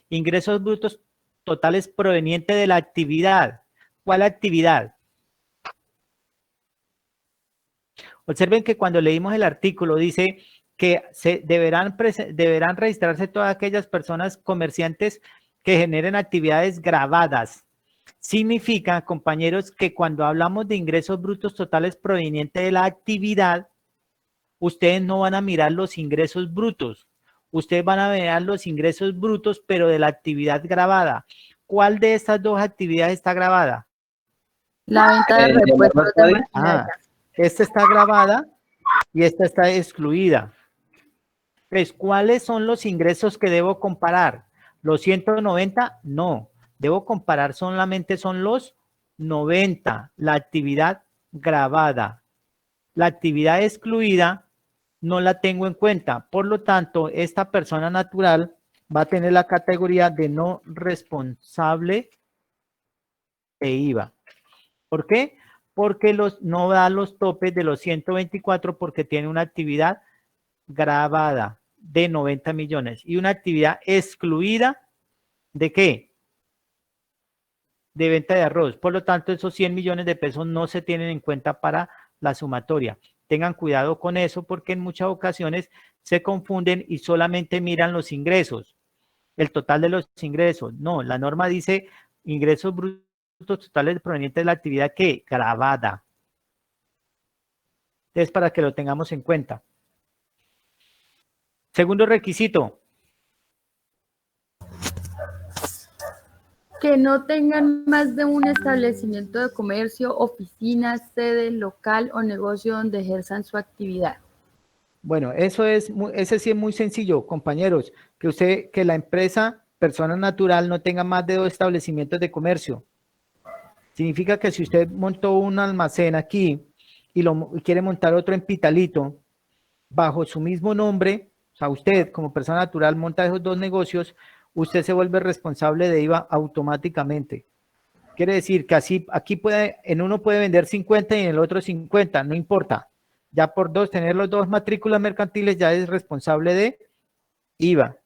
ingresos brutos totales provenientes de la actividad. ¿Cuál actividad? Observen que cuando leímos el artículo dice que deberán registrarse todas aquellas personas comerciantes que generen actividades grabadas. Significa, compañeros, que cuando hablamos de ingresos brutos totales provenientes de la actividad, ustedes no van a mirar los ingresos brutos. Ustedes van a mirar los ingresos brutos, pero de la actividad grabada. ¿Cuál de estas dos actividades está grabada? La venta de repuestos de maquinaria. Esta está grabada y esta está excluida. Entonces, ¿cuáles son los ingresos que debo comparar? ¿Los 190? No. Debo comparar solamente son los 90, la actividad grabada. La actividad excluida no la tengo en cuenta. Por lo tanto, esta persona natural va a tener la categoría de no responsable de IVA. ¿Por qué? Porque no da los topes de los 124 porque tiene una actividad grabada de 90 millones y una actividad excluida ¿de qué? De venta de arroz. Por lo tanto, esos 100 millones de pesos no se tienen en cuenta para la sumatoria. Tengan cuidado con eso porque en muchas ocasiones se confunden y solamente miran los ingresos, el total de los ingresos. No, la norma dice ingresos brutos totales provenientes de la actividad que grabada. Es para que lo tengamos en cuenta. Segundo requisito. Que no tengan más de un establecimiento de comercio, oficina, sede, local o negocio donde ejerzan su actividad. Bueno, ese sí es muy sencillo, compañeros, que la empresa, persona natural, no tenga más de 2 establecimientos de comercio. Significa que si usted montó un almacén aquí y quiere montar otro en Pitalito, bajo su mismo nombre, o sea, usted como persona natural monta esos 2 negocios, usted se vuelve responsable de IVA automáticamente. Quiere decir que así, aquí en uno puede vender 50 y en el otro 50, no importa. Ya por dos, tener los dos matrículas mercantiles ya es responsable de IVA.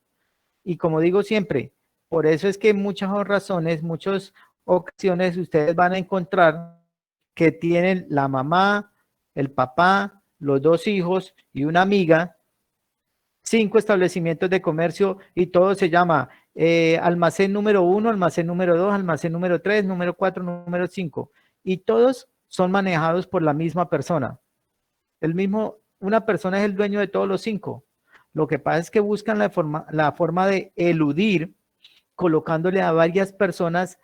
Y como digo siempre, por eso es que en muchas razones, muchas ocasiones ustedes van a encontrar que tienen la mamá, el papá, los dos hijos y una amiga, 5 establecimientos de comercio y todo se llama almacén número 1, almacén número 2, almacén número 3, número 4, número 5. Y todos son manejados por la misma persona. Una persona es el dueño de todos los 5. Lo que pasa es que buscan la forma de eludir colocándole a varias personas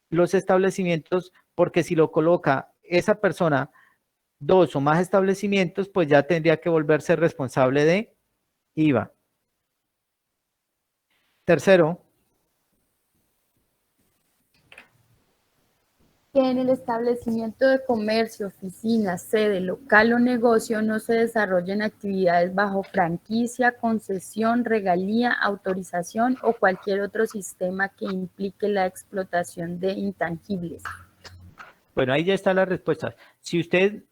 los establecimientos, porque si lo coloca esa persona 2 o más establecimientos, pues ya tendría que volverse responsable de IVA. Tercero, que en el establecimiento de comercio, oficina, sede, local o negocio no se desarrollen actividades bajo franquicia, concesión, regalía, autorización o cualquier otro sistema que implique la explotación de intangibles. bueno, ahí ya está la respuesta. Si usted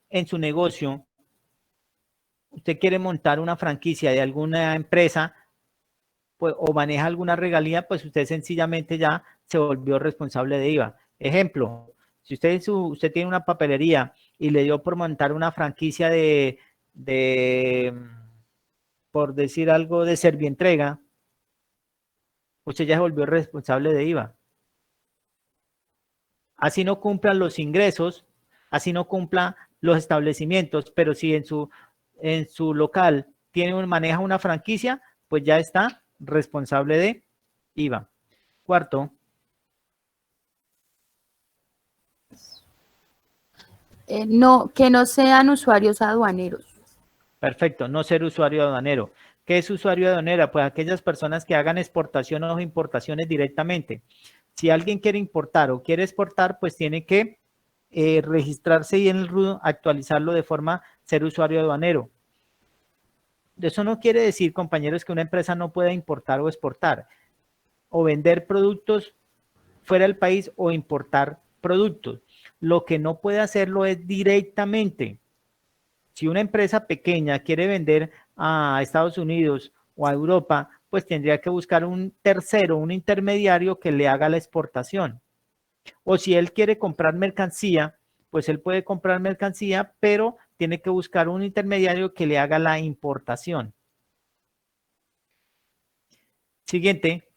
en su negocio, usted quiere montar una franquicia de alguna empresa, pues, o maneja alguna regalía, pues usted sencillamente ya se volvió responsable de IVA. Ejemplo, si usted tiene una papelería y le dio por montar una franquicia por decir algo, de Servientrega, usted ya se volvió responsable de IVA. Así no cumplan los ingresos, así no cumplan los establecimientos, pero si en su local maneja una franquicia, pues ya está responsable de IVA. Cuarto. Que no sean usuarios aduaneros. Perfecto, no ser usuario aduanero. ¿Qué es usuario aduanero? Pues aquellas personas que hagan exportaciones o importaciones directamente. Si alguien quiere importar o quiere exportar, pues tiene que registrarse y en el RUDO actualizarlo de forma ser usuario aduanero. Eso no quiere decir, compañeros, que una empresa no pueda importar o exportar o vender productos fuera del país o importar productos. Lo que no puede hacerlo es directamente. Si una empresa pequeña quiere vender a Estados Unidos o a Europa, pues tendría que buscar un tercero, un intermediario que le haga la exportación. O si él quiere comprar mercancía, pues él puede comprar mercancía, pero tiene que buscar un intermediario que le haga la importación. Siguiente.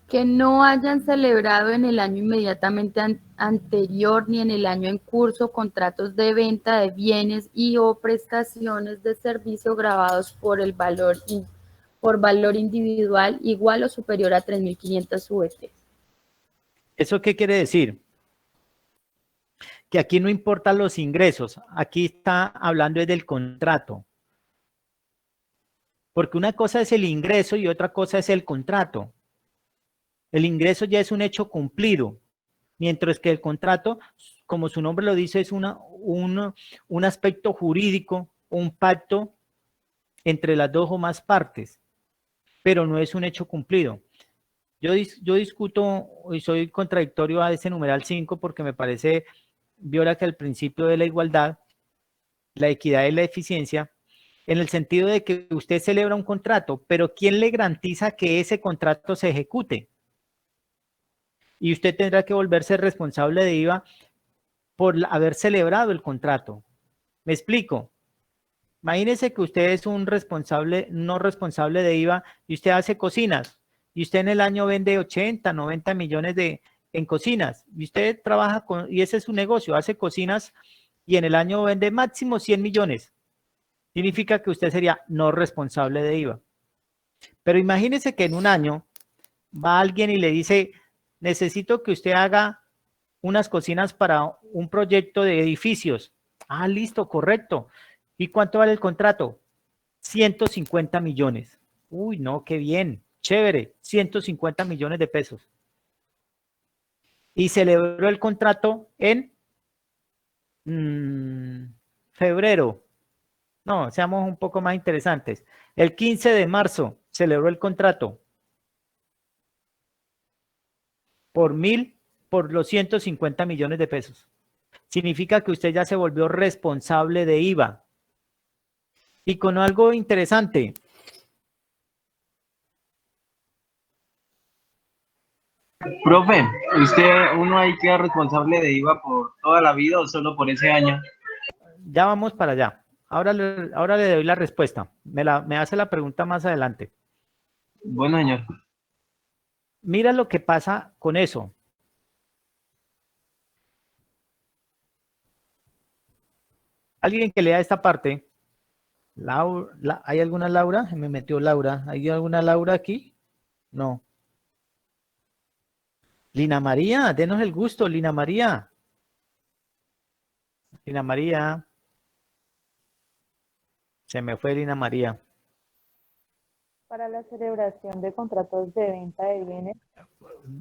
Que no hayan celebrado en el año inmediatamente anterior ni en el año en curso contratos de venta de bienes y o prestaciones de servicio grabados por valor individual igual o superior a 3.500 UF. ¿Eso qué quiere decir? Que aquí no importan los ingresos, aquí está hablando del contrato. Porque una cosa es el ingreso y otra cosa es el contrato. El ingreso ya es un hecho cumplido, mientras que el contrato, como su nombre lo dice, es un aspecto jurídico, un pacto entre las dos o más partes, pero no es un hecho cumplido. Yo discuto y soy contradictorio a ese numeral 5 porque me parece viola que el principio de la igualdad, la equidad y la eficiencia, en el sentido de que usted celebra un contrato, pero ¿quién le garantiza que ese contrato se ejecute? Y usted tendrá que volverse responsable de IVA por haber celebrado el contrato. ¿Me explico? Imagínese que usted es un no responsable de IVA y usted hace cocinas y usted en el año vende 80, 90 millones en cocinas y usted trabaja y ese es su negocio, hace cocinas y en el año vende máximo 100 millones. Significa que usted sería no responsable de IVA. Pero imagínese que en un año va alguien y le dice, necesito que usted haga unas cocinas para un proyecto de edificios. Ah, listo, correcto. ¿Y cuánto vale el contrato? 150 millones. Uy, no, qué bien, chévere, 150 millones de pesos. Y celebró el contrato en febrero. No, seamos un poco más interesantes. El 15 de marzo celebró el contrato por los 150 millones de pesos. Significa que usted ya se volvió responsable de IVA. Y con algo interesante. Profe, ¿uno ahí queda responsable de IVA por toda la vida o solo por ese año? Ya vamos para allá. Ahora le doy la respuesta. Me hace la pregunta más adelante. Bueno, señor. Mira lo que pasa con eso. Alguien que lea esta parte. ¿Hay alguna Laura? Me metió Laura. ¿Hay alguna Laura aquí? No. Lina María, denos el gusto, Lina María. Lina María. Se me fue Lina María. Para la celebración de contratos de venta de bienes.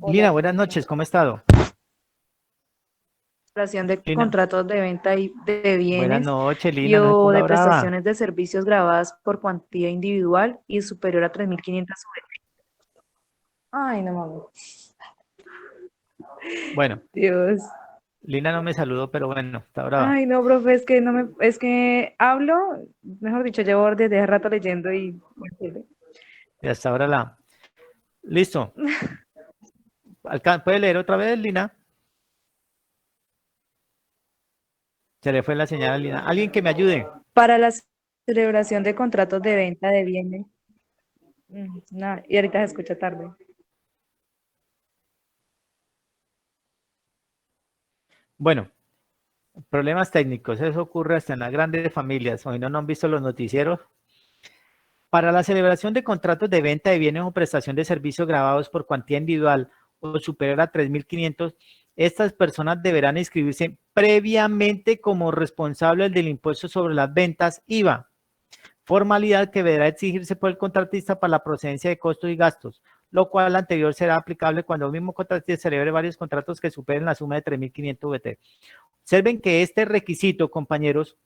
Lina, buenas noches, ¿cómo ha estado? Celebración de Lina. Contratos de venta de Buenas bienes noches, y Lina. No o es de por brava. prestaciones de servicios grabadas por cuantía individual y superior a 3.500 UF. Ay, no mames. Bueno, Dios. Lina no me saludó, pero bueno, está brava. Ay, no, profe, es que hablo, mejor dicho, llevo desde hace rato leyendo y Y hasta ahora Listo. ¿Puede leer otra vez, Lina? Se le fue la señal a Lina. Alguien que me ayude. para la celebración de contratos de venta de bienes. No, y ahorita se escucha tarde. Bueno, problemas técnicos. Eso ocurre hasta en las grandes familias. Hoy no han visto los noticieros. Para la celebración de contratos de venta de bienes o prestación de servicios grabados por cuantía individual o superior a 3.500, estas personas deberán inscribirse previamente como responsables del impuesto sobre las ventas IVA, formalidad que deberá exigirse por el contratista para la procedencia de costos y gastos, lo cual anterior será aplicable cuando el mismo contratista celebre varios contratos que superen la suma de 3.500 VT. Observen que este requisito, compañeros,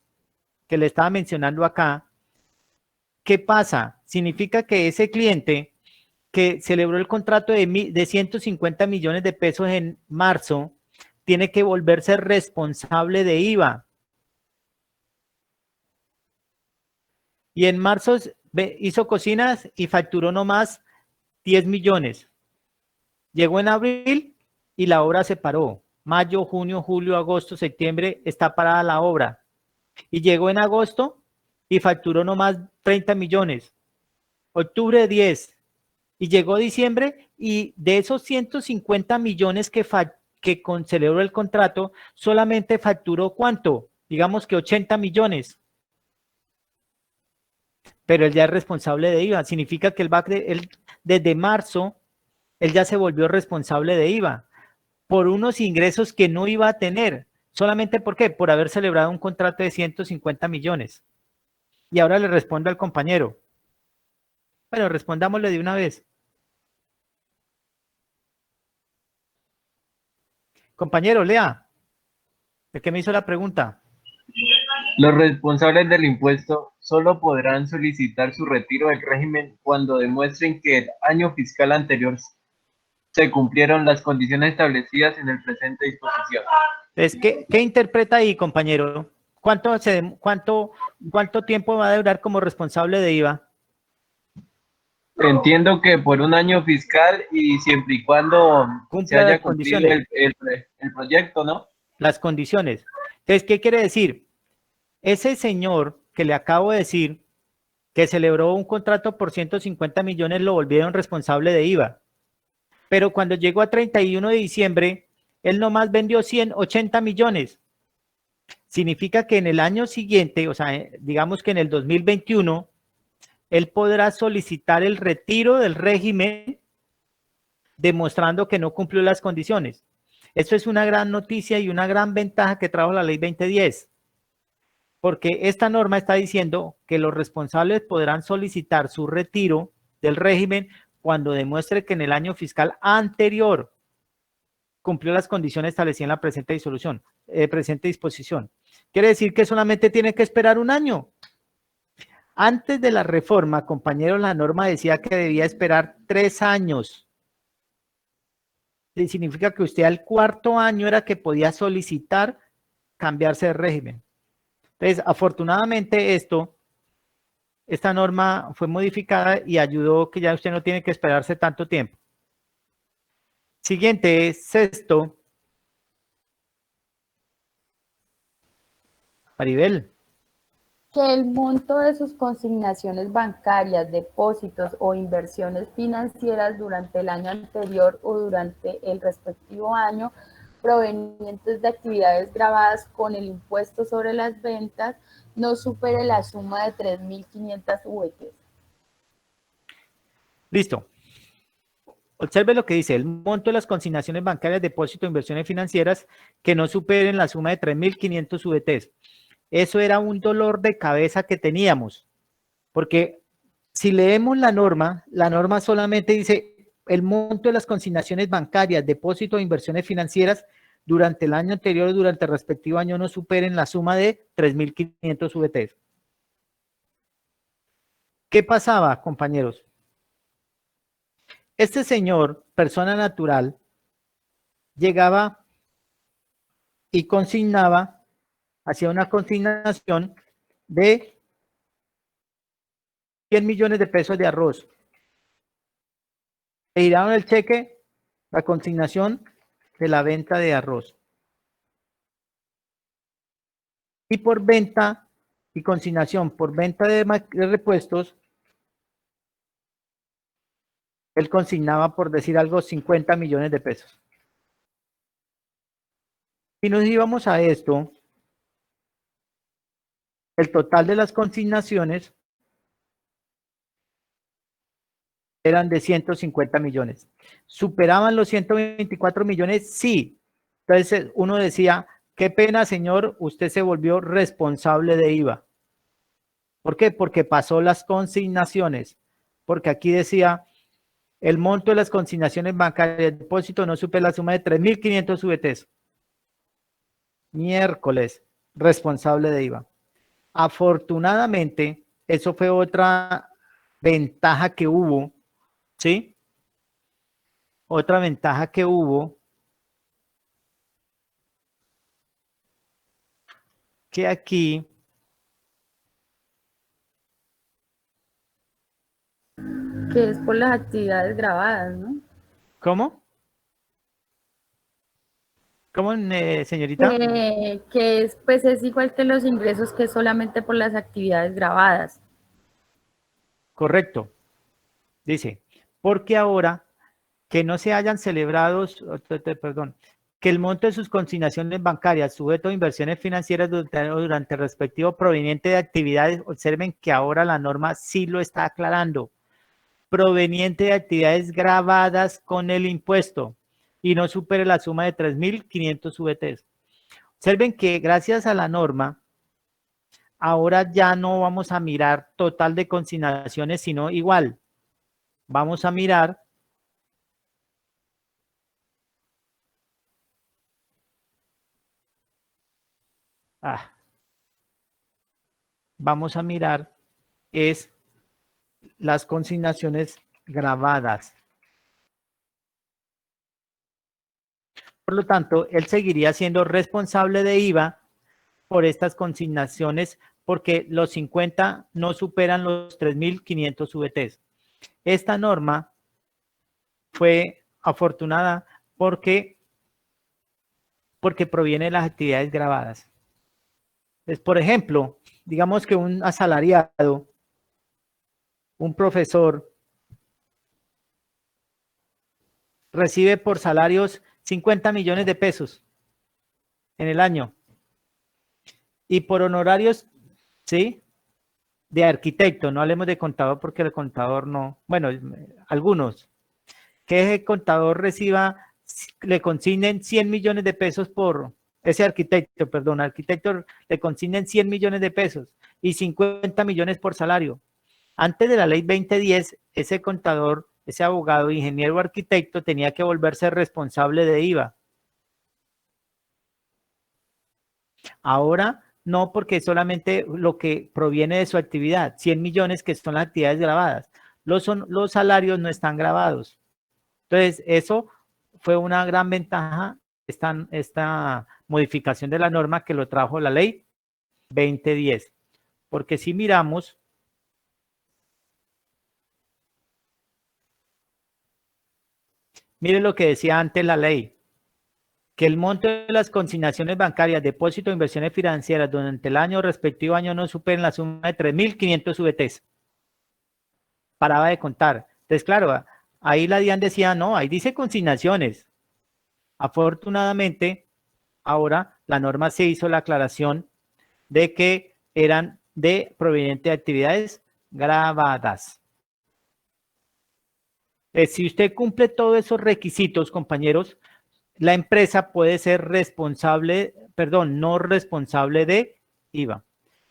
que le estaba mencionando acá, ¿qué pasa? Significa que ese cliente que celebró el contrato de 150 millones de pesos en marzo tiene que volverse responsable de IVA. Y en marzo hizo cocinas y facturó nomás 10 millones. Llegó en abril y la obra se paró. Mayo, junio, julio, agosto, septiembre está parada la obra. Y llegó en agosto y facturó nomás 30 millones. Octubre 10. Y llegó diciembre y de esos 150 millones que celebró el contrato, solamente facturó ¿cuánto? Digamos que 80 millones. Pero él ya es responsable de IVA. Significa que desde marzo, él ya se volvió responsable de IVA por unos ingresos que no iba a tener. ¿Solamente por qué? Por haber celebrado un contrato de 150 millones. Y ahora le respondo al compañero. Bueno, respondámosle de una vez. Compañero, lea. El que me hizo la pregunta. Los responsables del impuesto solo podrán solicitar su retiro del régimen cuando demuestren que el año fiscal anterior se cumplieron las condiciones establecidas en el presente disposición. ¿Qué interpreta ahí, compañero? ¿Cuánto tiempo va a durar como responsable de IVA? Entiendo que por un año fiscal y siempre y cuando se haya cumplido el proyecto, ¿no? Las condiciones. Entonces, ¿qué quiere decir? Ese señor que le acabo de decir que celebró un contrato por 150 millones lo volvieron responsable de IVA. Pero cuando llegó a 31 de diciembre, él nomás vendió 180 millones. Significa que en el año siguiente, o sea, digamos que en el 2021, él podrá solicitar el retiro del régimen demostrando que no cumplió las condiciones. Esto es una gran noticia y una gran ventaja que trajo la ley 2010, porque esta norma está diciendo que los responsables podrán solicitar su retiro del régimen cuando demuestre que en el año fiscal anterior cumplió las condiciones establecidas en la presente disposición. Quiere decir que solamente tiene que esperar un año. Antes de la reforma, compañeros, la norma decía que debía esperar 3 años. Y significa que usted al 4.º año era que podía solicitar cambiarse de régimen. Entonces, afortunadamente esta norma fue modificada y ayudó que ya usted no tiene que esperarse tanto tiempo. Siguiente, sexto. Maribel. Que el monto de sus consignaciones bancarias, depósitos o inversiones financieras durante el año anterior o durante el respectivo año provenientes de actividades gravadas con el impuesto sobre las ventas no supere la suma de 3.500 VT. Listo. Observe lo que dice, el monto de las consignaciones bancarias, depósitos e inversiones financieras que no superen la suma de 3.500 VT. Eso era un dolor de cabeza que teníamos, porque si leemos la norma solamente dice el monto de las consignaciones bancarias, depósitos e inversiones financieras durante el año anterior o durante el respectivo año no superen la suma de 3.500 VT. ¿Qué pasaba, compañeros? Este señor, persona natural, llegaba y consignaba, hacía una consignación de 100 millones de pesos de arroz. Le giraron el cheque, la consignación de la venta de arroz. Y por venta y consignación por venta de repuestos, él consignaba, por decir algo, 50 millones de pesos. Si nos íbamos a esto, el total de las consignaciones eran de 150 millones. ¿Superaban los 124 millones? Sí. Entonces uno decía, qué pena, señor, usted se volvió responsable de IVA. ¿Por qué? Porque pasó las consignaciones. Porque aquí decía, el monto de las consignaciones bancarias de depósito no supera la suma de 3.500 VT. Miércoles, responsable de IVA. Afortunadamente, eso fue otra ventaja que hubo, ¿sí? Otra ventaja que hubo, que aquí Que es por las actividades grabadas, ¿no? ¿cómo? ¿Cómo, señorita? Que es, pues es igual que los ingresos, que es solamente por las actividades grabadas. Correcto. Dice, porque ahora que no se hayan celebrados, perdón, que el monto de sus consignaciones bancarias sujeto a inversiones financieras durante el respectivo proveniente de actividades, observen que ahora la norma sí lo está aclarando, proveniente de actividades grabadas con el impuesto y no supere la suma de 3.500 VT. Observen que gracias a la norma, ahora ya no vamos a mirar total de consignaciones, sino igual, vamos a mirar es las consignaciones grabadas. Por lo tanto, él seguiría siendo responsable de IVA por estas consignaciones porque los 50 no superan los 3.500 VT. Esta norma fue afortunada porque proviene de las actividades grabadas. Entonces, por ejemplo, digamos que un asalariado, un profesor, recibe por salarios 50 millones de pesos en el año. Y por honorarios, ¿sí? De arquitecto, no hablemos de contador porque el contador no, bueno, algunos. Que el contador reciba, le consignen 100 millones de pesos por ese arquitecto, perdón, arquitecto le consignen 100 millones de pesos y 50 millones por salario. Antes de la ley 2010, ese contador, ese abogado, ingeniero o arquitecto tenía que volverse responsable de IVA. Ahora No, porque solamente lo que proviene de su actividad, 100 millones que son las actividades grabadas. Los salarios no están grabados. Entonces, eso fue una gran ventaja, esta modificación de la norma que lo trajo la ley 2010. Porque si miramos, mire lo que decía antes la ley, que el monto de las consignaciones bancarias, depósitos e inversiones financieras durante el año respectivo año no superen la suma de 3.500 VTs. Paraba de contar. Entonces, claro, ahí la DIAN decía, no, ahí dice consignaciones. Afortunadamente, ahora la norma se hizo la aclaración de que eran proveniente de actividades grabadas. Si usted cumple todos esos requisitos, compañeros, la empresa puede ser responsable, perdón, no responsable de IVA.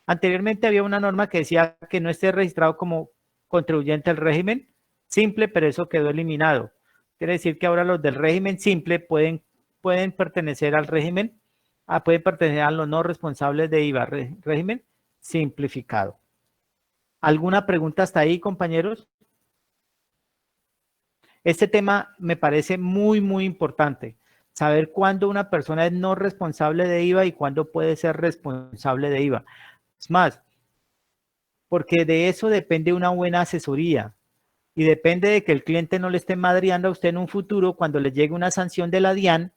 Anteriormente había una norma que decía que no esté registrado como contribuyente al régimen simple, pero eso quedó eliminado. Quiere decir que ahora los del régimen simple pueden pertenecer al régimen, pueden pertenecer a los no responsables de IVA, régimen simplificado. ¿Alguna pregunta hasta ahí, compañeros? Este tema me parece muy, muy importante. Saber cuándo una persona es no responsable de IVA y cuándo puede ser responsable de IVA. Es más, porque de eso depende una buena asesoría y depende de que el cliente no le esté madreando a usted en un futuro cuando le llegue una sanción de la DIAN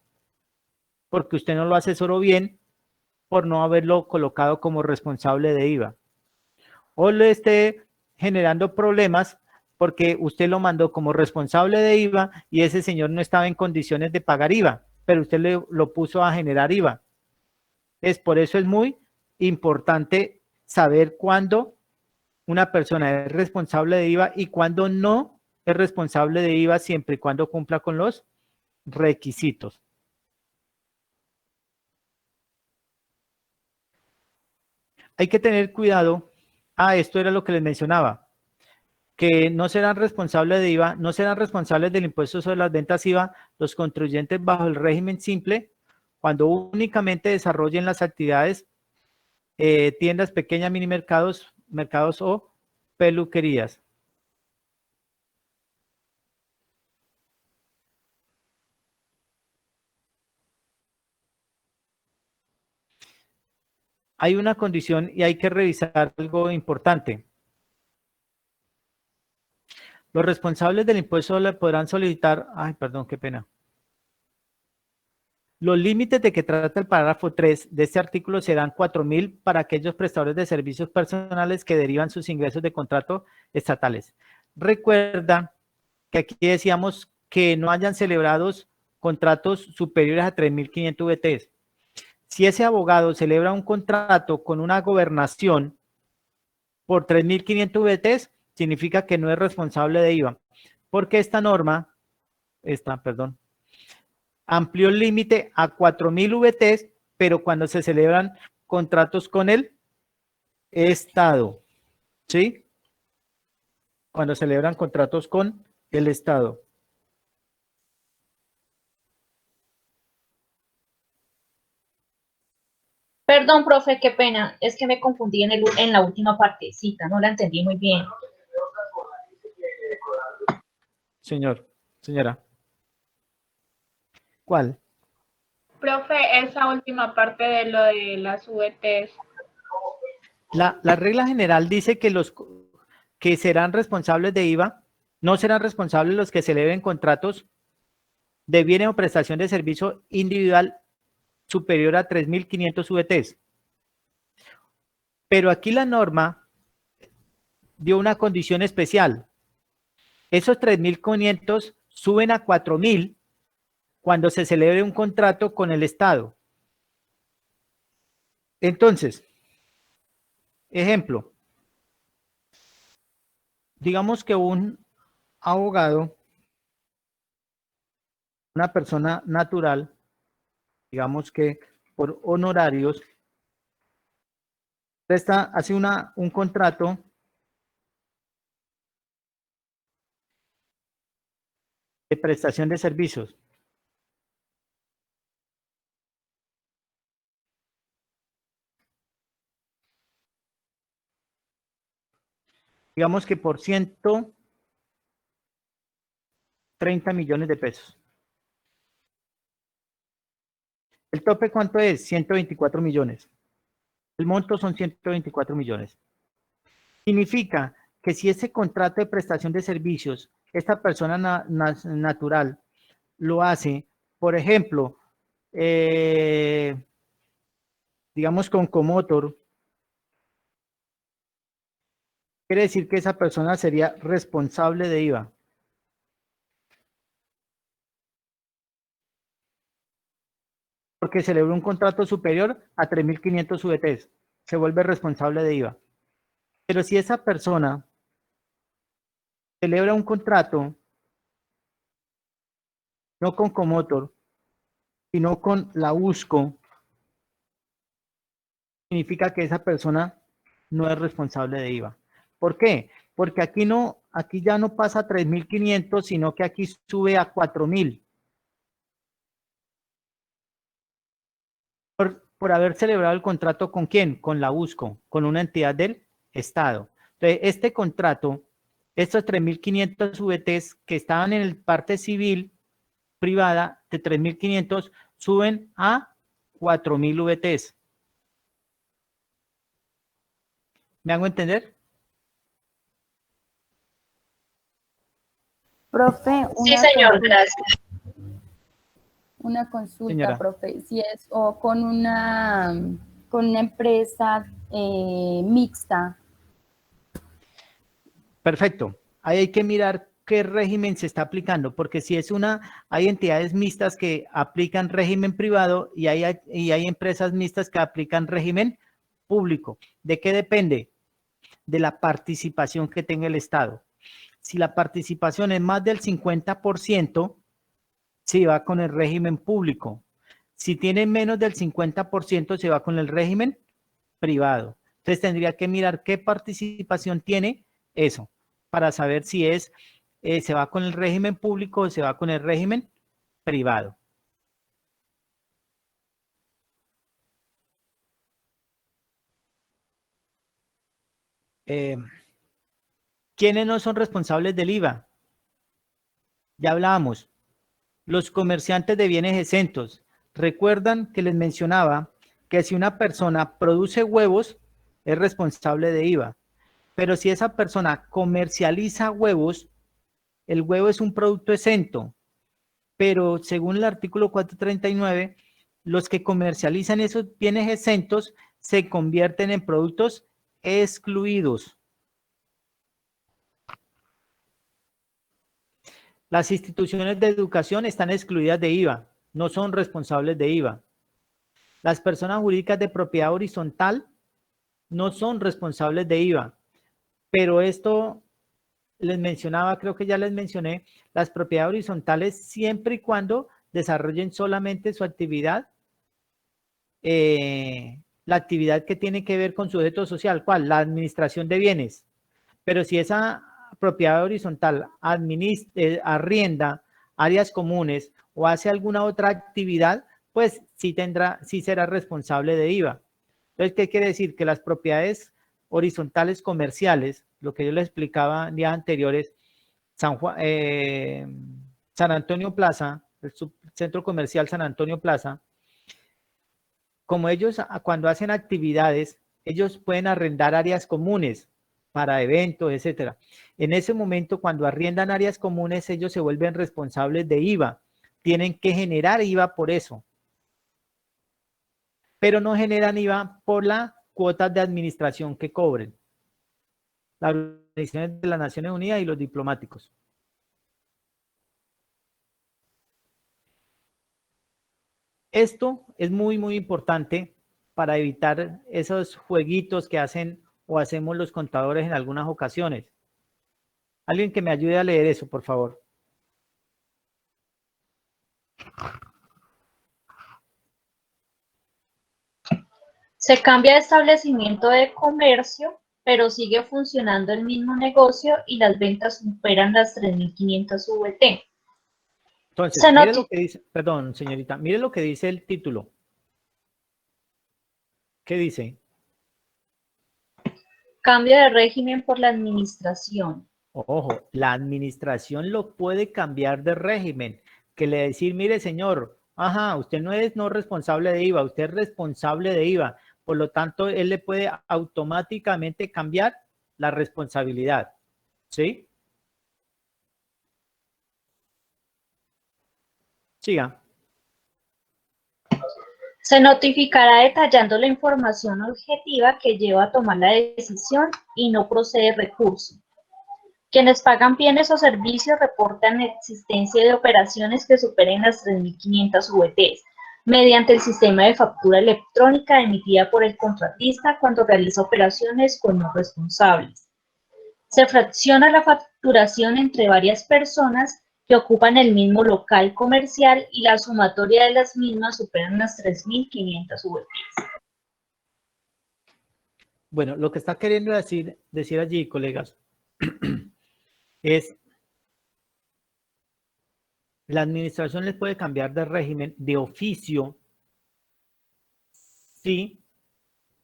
porque usted no lo asesoró bien por no haberlo colocado como responsable de IVA. O le esté generando problemas porque usted lo mandó como responsable de IVA y ese señor no estaba en condiciones de pagar IVA, pero usted lo puso a generar IVA. Por eso es muy importante saber cuándo una persona es responsable de IVA y cuándo no es responsable de IVA siempre y cuando cumpla con los requisitos. Hay que tener cuidado. Esto era lo que les mencionaba, que no serán responsables de IVA, no serán responsables del impuesto sobre las ventas IVA los contribuyentes bajo el régimen simple cuando únicamente desarrollen las actividades tiendas pequeñas, mini mercados o peluquerías. Hay una condición y hay que revisar algo importante. Los responsables del impuesto le podrán solicitar, perdón, qué pena. Los límites de que trata el parágrafo 3 de este artículo serán 4.000 para aquellos prestadores de servicios personales que derivan sus ingresos de contrato estatales. Recuerda que aquí decíamos que no hayan celebrados contratos superiores a 3.500 VTs. Si ese abogado celebra un contrato con una gobernación por 3.500 VTs, significa que no es responsable de IVA, porque esta norma, amplió el límite a 4.000 VTs, pero cuando se celebran contratos con el Estado, ¿sí? Cuando celebran contratos con el Estado. Perdón, profe, qué pena. Es que me confundí en la última partecita, no la entendí muy bien. Señora. ¿Cuál? Profe, esa última parte de lo de las VTs. La regla general dice que los que serán responsables de IVA no serán responsables los que celebren contratos de bienes o prestación de servicio individual superior a 3.500 VTs. Pero aquí la norma dio una condición especial. Esos 3.500 suben a 4.000 cuando se celebre un contrato con el Estado. Entonces, ejemplo, digamos que un abogado, una persona natural, digamos que por honorarios, hace un contrato de prestación de servicios. Digamos que por 130 millones de pesos. ¿El tope cuánto es? 124 millones. El monto son 124 millones. Significa que si ese contrato de prestación de servicios, esta persona natural lo hace, por ejemplo, digamos con Comotor, quiere decir que esa persona sería responsable de IVA. Porque celebró un contrato superior a 3.500 VTs, se vuelve responsable de IVA. Pero si esa persona celebra un contrato no con Comotor, sino con la USCO, significa que esa persona no es responsable de IVA. ¿Por qué? Porque aquí ya no pasa a 3.500, sino que aquí sube a 4.000. Por haber celebrado el contrato ¿con quién? Con la USCO, con una entidad del Estado. Entonces, este contrato, estos 3.500 VTs que estaban en el parte civil privada de 3.500 suben a 4.000 VTs. ¿Me hago entender? Profe, Sí, señor, gracias. Una consulta, Señora. profe, si es o con una empresa mixta. Perfecto. Ahí hay que mirar qué régimen se está aplicando, porque si es hay entidades mixtas que aplican régimen privado y hay empresas mixtas que aplican régimen público. ¿De qué depende? De la participación que tenga el Estado. Si la participación es más del 50%, se va con el régimen público. Si tiene menos del 50%, se va con el régimen privado. Entonces tendría que mirar qué participación tiene eso, para saber si se va con el régimen público o se va con el régimen privado. ¿Quiénes no son responsables del IVA? Ya hablábamos. Los comerciantes de bienes exentos. Recuerdan que les mencionaba que si una persona produce huevos, es responsable de IVA. Pero si esa persona comercializa huevos, el huevo es un producto exento. Pero según el artículo 439, los que comercializan esos bienes exentos se convierten en productos excluidos. Las instituciones de educación están excluidas de IVA, no son responsables de IVA. Las personas jurídicas de propiedad horizontal no son responsables de IVA, pero esto les mencionaba, creo que ya les mencioné, las propiedades horizontales siempre y cuando desarrollen solamente su actividad, la actividad que tiene que ver con sujeto social, ¿cuál? La administración de bienes. Pero si esa propiedad horizontal arrienda áreas comunes o hace alguna otra actividad, pues sí será responsable de IVA. Entonces, ¿qué quiere decir? Que las propiedades horizontales comerciales, lo que yo les explicaba en días anteriores, San Antonio Plaza, el centro comercial San Antonio Plaza, como ellos cuando hacen actividades, ellos pueden arrendar áreas comunes para eventos, etcétera. En ese momento, cuando arriendan áreas comunes, ellos se vuelven responsables de IVA. Tienen que generar IVA por eso. Pero no generan IVA por las cuotas de administración que cobren las organizaciones de las Naciones Unidas y los diplomáticos. Esto es muy, muy importante para evitar esos jueguitos que hacen o hacemos los contadores en algunas ocasiones. Alguien que me ayude a leer eso, por favor. Se cambia de establecimiento de comercio, pero sigue funcionando el mismo negocio y las ventas superan las 3.500 VT. Entonces, mire lo que dice, perdón, señorita, mire lo que dice el título. ¿Qué dice? Cambio de régimen por la administración. Ojo, la administración lo puede cambiar de régimen, que le decir, mire señor, ajá, usted no es no responsable de IVA, usted es responsable de IVA, por lo tanto, él le puede automáticamente cambiar la responsabilidad, ¿sí? Siga. Se notificará detallando la información objetiva que lleva a tomar la decisión y no procede recurso. Quienes pagan bienes o servicios reportan existencia de operaciones que superen las 3.500 VTs mediante el sistema de factura electrónica emitida por el contratista cuando realiza operaciones con no responsables. Se fracciona la facturación entre varias personas que ocupan el mismo local comercial y la sumatoria de las mismas superan las 3.500 VTs. Bueno, lo que está queriendo decir allí, colegas, es la administración les puede cambiar de régimen de oficio si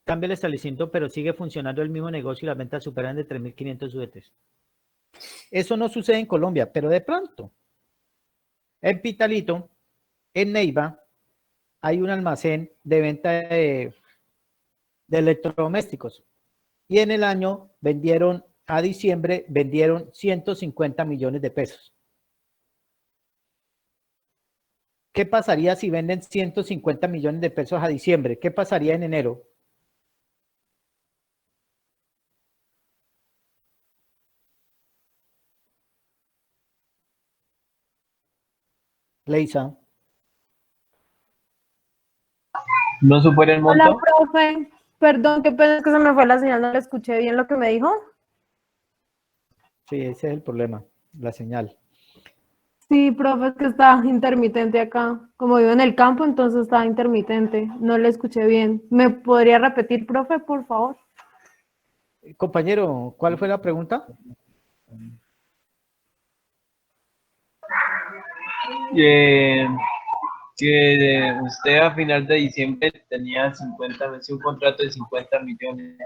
cambia el establecimiento, pero sigue funcionando el mismo negocio y las ventas superan de 3.500 VTs. Eso no sucede en Colombia, pero de pronto, en Pitalito, en Neiva, hay un almacén de venta de electrodomésticos. Y en el año a diciembre, vendieron 150 millones de pesos. ¿Qué pasaría si venden 150 millones de pesos a diciembre? ¿Qué pasaría en enero? Leisa. ¿No supera el Hola, monto? profe. Perdón, qué pena, es que se me fue la señal, no le escuché bien lo que me dijo. Sí, ese es el problema, la señal. Sí, profe, es que está intermitente acá. Como vivo en el campo, entonces está intermitente. No le escuché bien. ¿Me podría repetir, profe, por favor? Compañero, ¿cuál fue la pregunta? Que usted a final de diciembre tenía un contrato de 50 millones.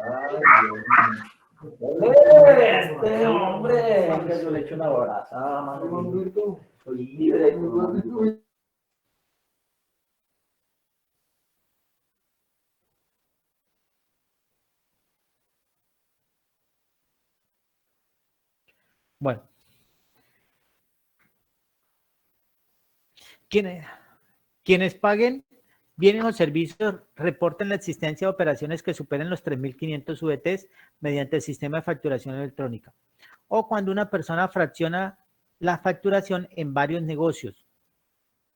Este hombre, que yo le echo una abrazada, mano. Soy libre económico. Bueno. Quienes paguen bienes o servicios reporten la existencia de operaciones que superen los 3.500 VTs mediante el sistema de facturación electrónica. O cuando una persona fracciona la facturación en varios negocios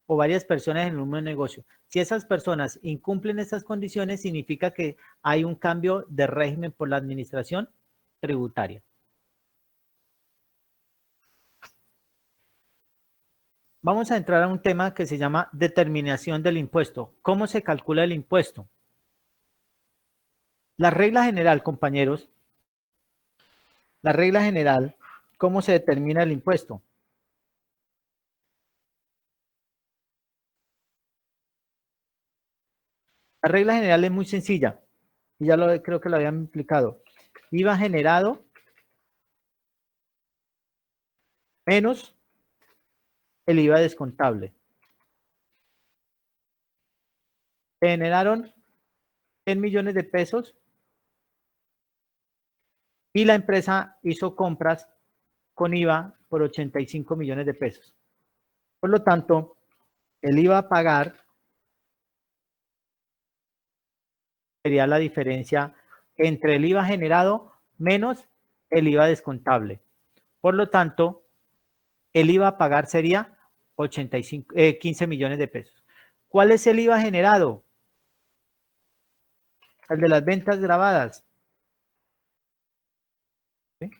o varias personas en un mismo negocio. Si esas personas incumplen esas condiciones, significa que hay un cambio de régimen por la administración tributaria. Vamos a entrar a un tema que se llama determinación del impuesto. ¿Cómo se calcula el impuesto? La regla general, compañeros, la regla general, ¿cómo se determina el impuesto? La regla general es muy sencilla, y ya creo que lo habían explicado. IVA generado menos el IVA descontable. Se generaron 100 millones de pesos y la empresa hizo compras con IVA por 85 millones de pesos. Por lo tanto, el IVA a pagar sería la diferencia entre el IVA generado menos el IVA descontable. Por lo tanto, el IVA a pagar sería 15 millones de pesos. ¿Cuál es el IVA generado? El de las ventas grabadas. ¿Sí?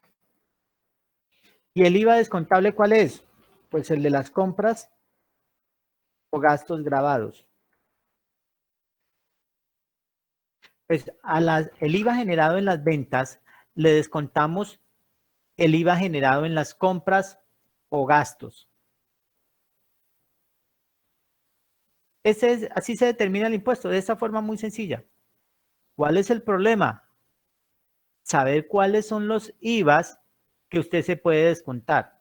¿Y el IVA descontable cuál es? Pues el de las compras o gastos grabados. Pues el IVA generado en las ventas le descontamos el IVA generado en las compras o gastos. Así se determina el impuesto, de esta forma muy sencilla. ¿Cuál es el problema? saber cuáles son los IVAs que usted se puede descontar.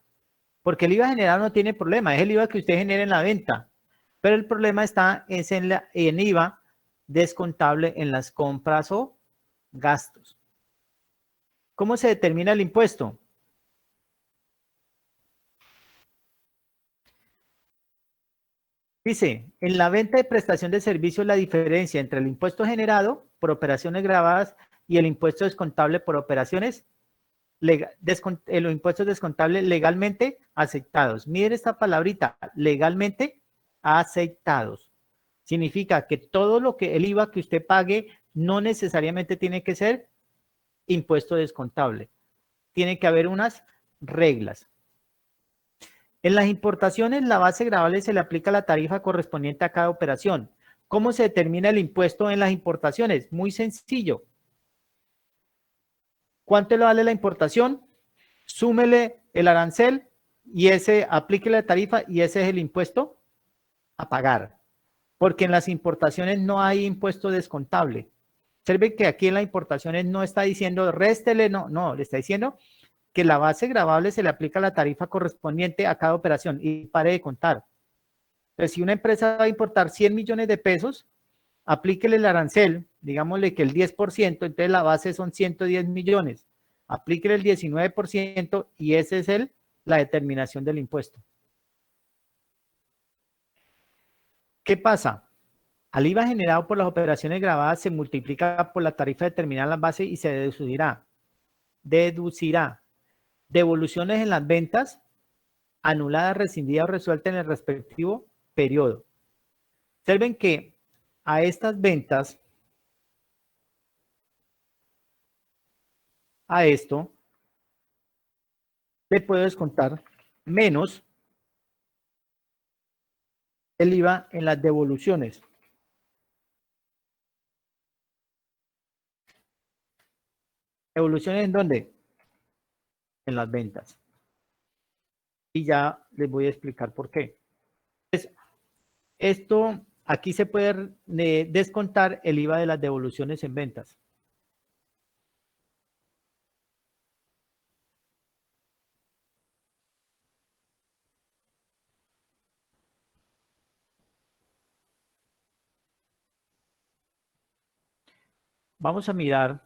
Porque el IVA generado no tiene problema, es el IVA que usted genera en la venta. Pero el problema está en IVA descontable en las compras o gastos. ¿Cómo se determina el impuesto? Dice, en la venta de prestación de servicios la diferencia entre el impuesto generado por operaciones grabadas y el impuesto descontable por operaciones, los impuestos descontables legalmente aceptados. Miren esta palabrita, legalmente aceptados. Significa que todo lo que el IVA que usted pague no necesariamente tiene que ser impuesto descontable. Tiene que haber unas reglas. En las importaciones, la base gravable se le aplica la tarifa correspondiente a cada operación. ¿Cómo se determina el impuesto en las importaciones? Muy sencillo. ¿Cuánto le vale la importación? Súmele el arancel y aplique la tarifa y ese es el impuesto a pagar. Porque en las importaciones no hay impuesto descontable. Observe que aquí en las importaciones no está diciendo réstele, no, le está diciendo que la base gravable se le aplica la tarifa correspondiente a cada operación y pare de contar. Entonces, si una empresa va a importar 100 millones de pesos, aplíquele el arancel, digámosle que el 10%, entonces la base son 110 millones. Aplíquele el 19% y ese es la determinación del impuesto. ¿Qué pasa? Al IVA generado por las operaciones grabadas se multiplica por la tarifa determinada en la base y se deducirá. Devoluciones en las ventas, anuladas, rescindidas o resueltas en el respectivo periodo. Observen que a estas ventas, a esto, le puedo descontar menos el IVA en las devoluciones. ¿Devoluciones en dónde? En las ventas. Y ya les voy a explicar por qué. Entonces, esto, aquí se puede descontar el IVA de las devoluciones en ventas. Vamos a mirar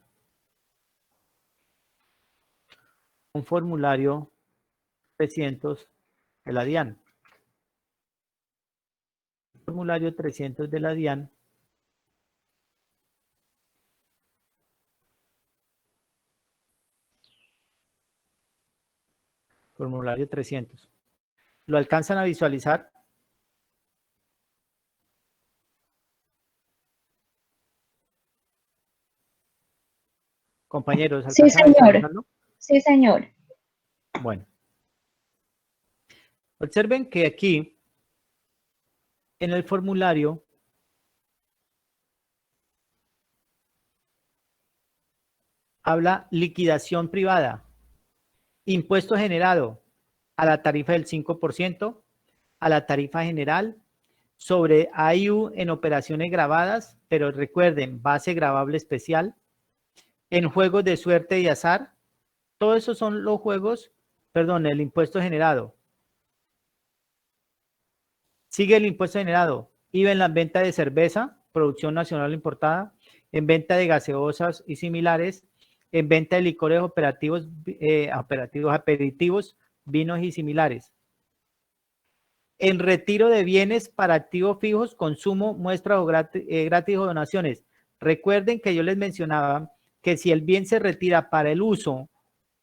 un formulario 300 de la DIAN. Formulario 300 de la DIAN. Formulario 300. ¿Lo alcanzan a visualizar? Compañeros, Sí, ¿alcanzan a señor. visualizarlo? Sí, señor. Bueno. Observen que aquí, en el formulario, habla liquidación privada, impuesto generado a la tarifa del 5%, a la tarifa general, sobre AIU en operaciones grabadas, pero recuerden, base gravable especial, en juegos de suerte y azar. Todos esos son los juegos, perdón, el impuesto generado. Sigue el impuesto generado, IVA en la venta de cerveza, producción nacional importada, en venta de gaseosas y similares, en venta de licores operativos, aperitivos, vinos y similares. En retiro de bienes para activos fijos, consumo, muestras o gratis o donaciones. Recuerden que yo les mencionaba que si el bien se retira para el uso,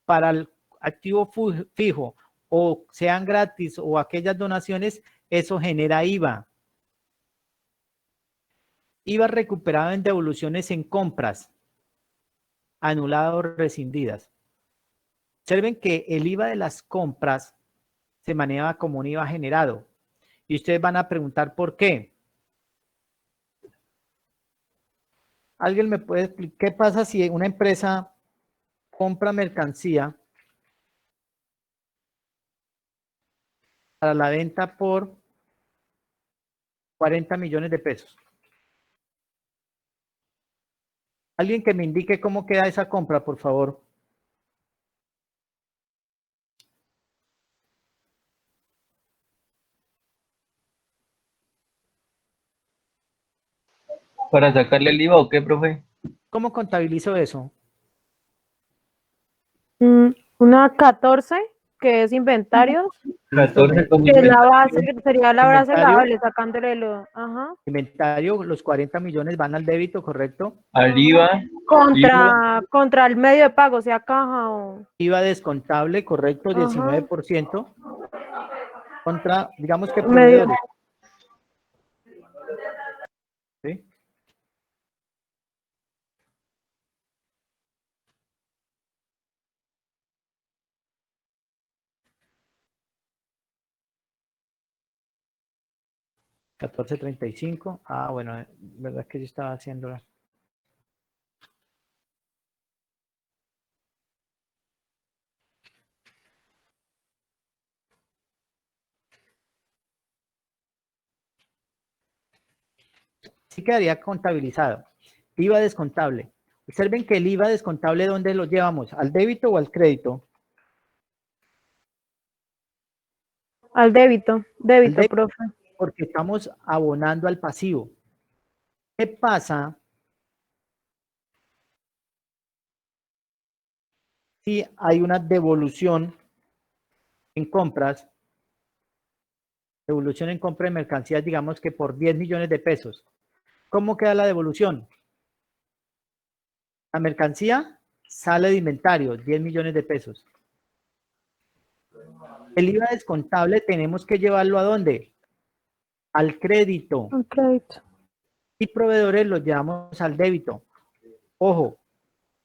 para el activo fijo, o sean gratis o aquellas donaciones, eso genera IVA. IVA recuperado en devoluciones en compras, anuladas o rescindidas. Observen que el IVA de las compras se maneja como un IVA generado. Y ustedes van a preguntar por qué. ¿Alguien me puede explicar qué pasa si una empresa compra mercancía para la venta por 40 millones de pesos? Alguien que me indique cómo queda esa compra, por favor. ¿Para sacarle el IVA o qué, profe? ¿Cómo contabilizo eso? Una 14, que es inventarios, 14 con que es la base, inventario. que sería la base Inventario. lavable, sacándole lo, ajá. Inventario, los 40 millones van al débito, ¿correcto? Al IVA. Contra el medio de pago, sea caja o... IVA descontable, correcto, Ajá. 19%. Contra, digamos que Medio. proveedores. ¿Sí? $14.35. Ah, bueno, verdad que yo estaba haciendo. Sí quedaría contabilizado. IVA descontable. Observen que el IVA descontable, ¿dónde lo llevamos? ¿Al débito o al crédito? Al débito, Al débito, débito, profe. porque estamos abonando al pasivo. ¿Qué pasa si hay una devolución en compras? Devolución en compra de mercancías, digamos que por 10 millones de pesos. ¿Cómo queda la devolución? La mercancía sale de inventario, 10 millones de pesos. El IVA descontable tenemos que llevarlo ¿a dónde? Al crédito. Al crédito. Y proveedores los llevamos al débito. Ojo,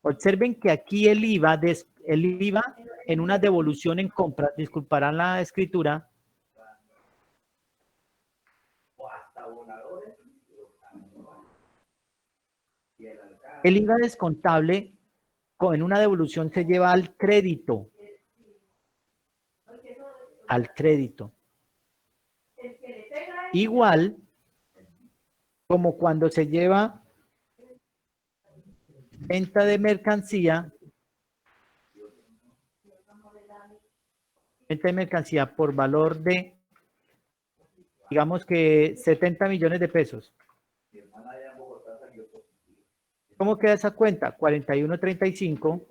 observen que aquí el IVA en una devolución en compras, disculparán la escritura, el IVA descontable en una devolución se lleva al crédito. Al crédito. Igual como cuando se lleva venta de mercancía, por valor de, digamos que 70 millones de pesos. ¿Cómo queda esa cuenta? 41.35,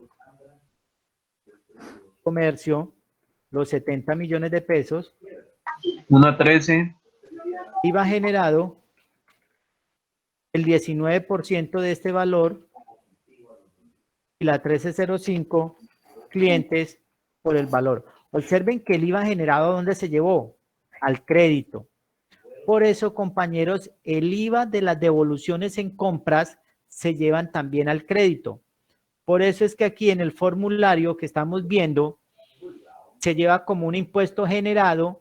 comercio, los 70 millones de pesos. 1.13. IVA generado, el 19% de este valor, y la 1305, clientes por el valor. Observen que el IVA generado, ¿dónde se llevó? Al crédito. Por eso, compañeros, el IVA de las devoluciones en compras se llevan también al crédito. Por eso es que aquí en el formulario que estamos viendo, se lleva como un impuesto generado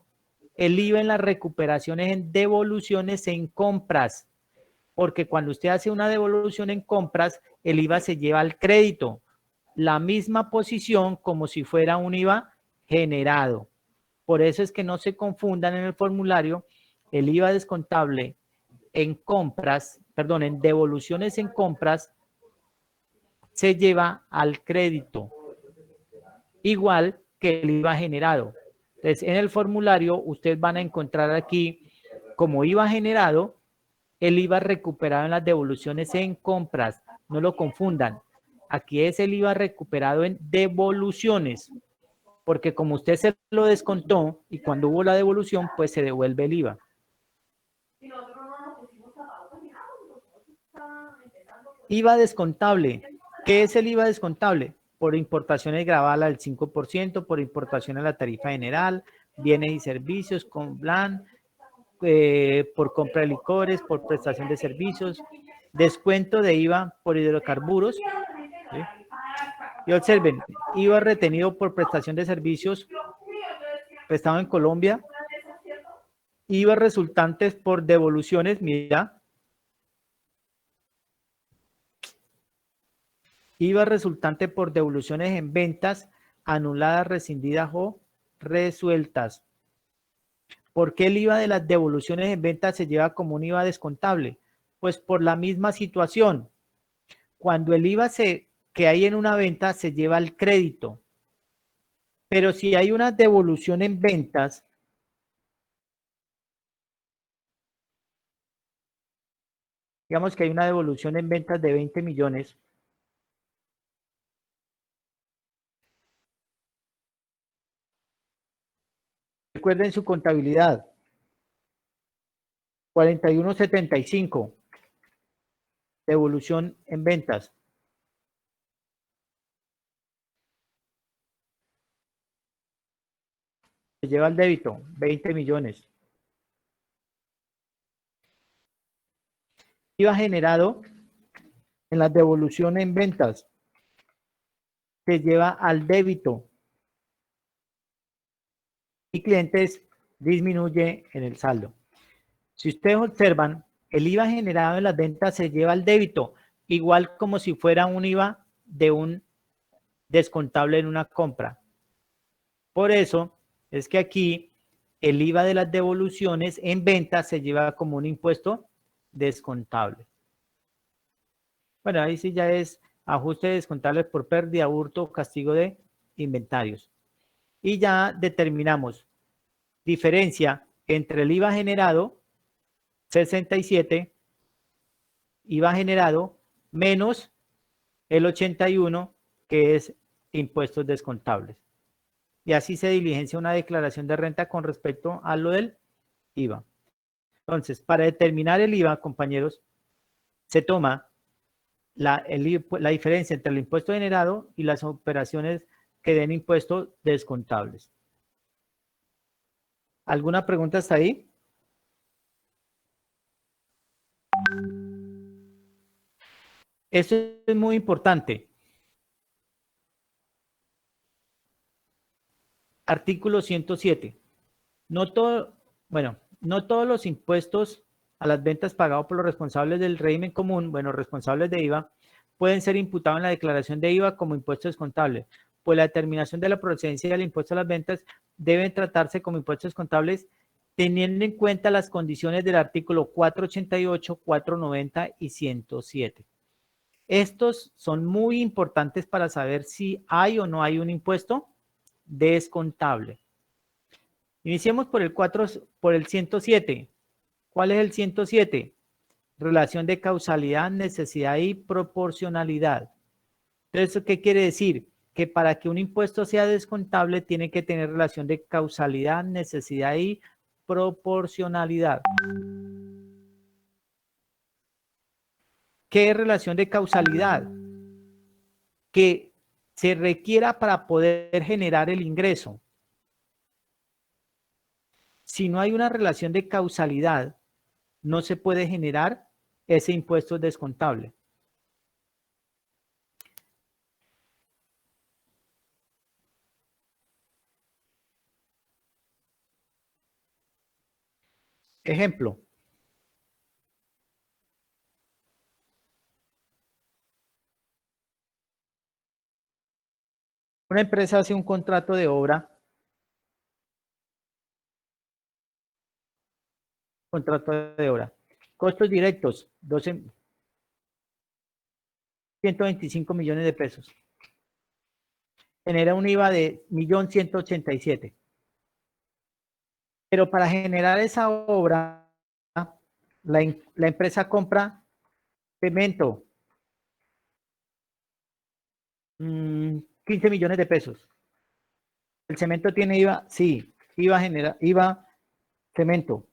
el IVA en las recuperaciones en devoluciones en compras. Porque cuando usted hace una devolución en compras, el IVA se lleva al crédito. La misma posición como si fuera un IVA generado. Por eso es que no se confundan en el formulario el IVA descontable en compras, perdón, en devoluciones en compras se lleva al crédito. Igual que el IVA generado. Entonces, en el formulario ustedes van a encontrar aquí como IVA generado el IVA recuperado en las devoluciones en compras. No lo confundan. Aquí es el IVA recuperado en devoluciones, porque como usted se lo descontó y cuando hubo la devolución, pues se devuelve el IVA. IVA descontable. ¿Qué es el IVA descontable? Por importaciones gravadas al 5%, por importación a la tarifa general, bienes y servicios, con plan, por compra de licores, por prestación de servicios, descuento de IVA por hidrocarburos. ¿Sí? Y observen, IVA retenido por prestación de servicios prestado en Colombia, IVA resultantes por devoluciones, mira, IVA resultante por devoluciones en ventas anuladas, rescindidas o resueltas. ¿Por qué el IVA de las devoluciones en ventas se lleva como un IVA descontable? Pues por la misma situación. cuando el IVA que hay en una venta se lleva al crédito. Pero si hay una devolución en ventas, digamos que hay una devolución en ventas de 20 millones, recuerden su contabilidad, 41.75, devolución en ventas. Se lleva al débito, 20 millones. IVA generado en la devolución en ventas se lleva al débito y clientes disminuye en el saldo. Si ustedes observan, el IVA generado en las ventas se lleva al débito, igual como si fuera un IVA de un descontable en una compra. Por eso es que aquí el IVA de las devoluciones en ventas se lleva como un impuesto descontable. Bueno, ahí sí ya es ajuste descontable por pérdida, hurto o castigo de inventarios. Y ya determinamos diferencia entre el IVA generado, 67, IVA generado, menos el 81, que es impuestos descontables. Y así se diligencia una declaración de renta con respecto a lo del IVA. Entonces, para determinar el IVA, compañeros, se toma la diferencia entre el impuesto generado y las operaciones que den impuestos descontables. ¿Alguna pregunta hasta ahí? Esto es muy importante. Artículo 107. No todos los impuestos a las ventas pagados por los responsables del régimen común, responsables de IVA, pueden ser imputados en la declaración de IVA como impuesto descontable, pues la determinación de la procedencia del impuesto a las ventas deben tratarse como impuestos descontables teniendo en cuenta las condiciones del artículo 488, 490 y 107. Estos son muy importantes para saber si hay o no hay un impuesto descontable. Iniciemos por el 107. ¿Cuál es el 107? Relación de causalidad, necesidad y proporcionalidad. Entonces, ¿qué quiere decir? Que para que un impuesto sea descontable tiene que tener relación de causalidad, necesidad y proporcionalidad. ¿Qué es relación de causalidad? Que se requiera para poder generar el ingreso. Si no hay una relación de causalidad, no se puede generar ese impuesto descontable. Ejemplo. Una empresa hace un contrato de obra. Costos directos, 125 millones de pesos. Genera un IVA de 1.187.000. Pero para generar esa obra, la empresa compra cemento, 15 millones de pesos. ¿El cemento tiene IVA? Sí, IVA cemento.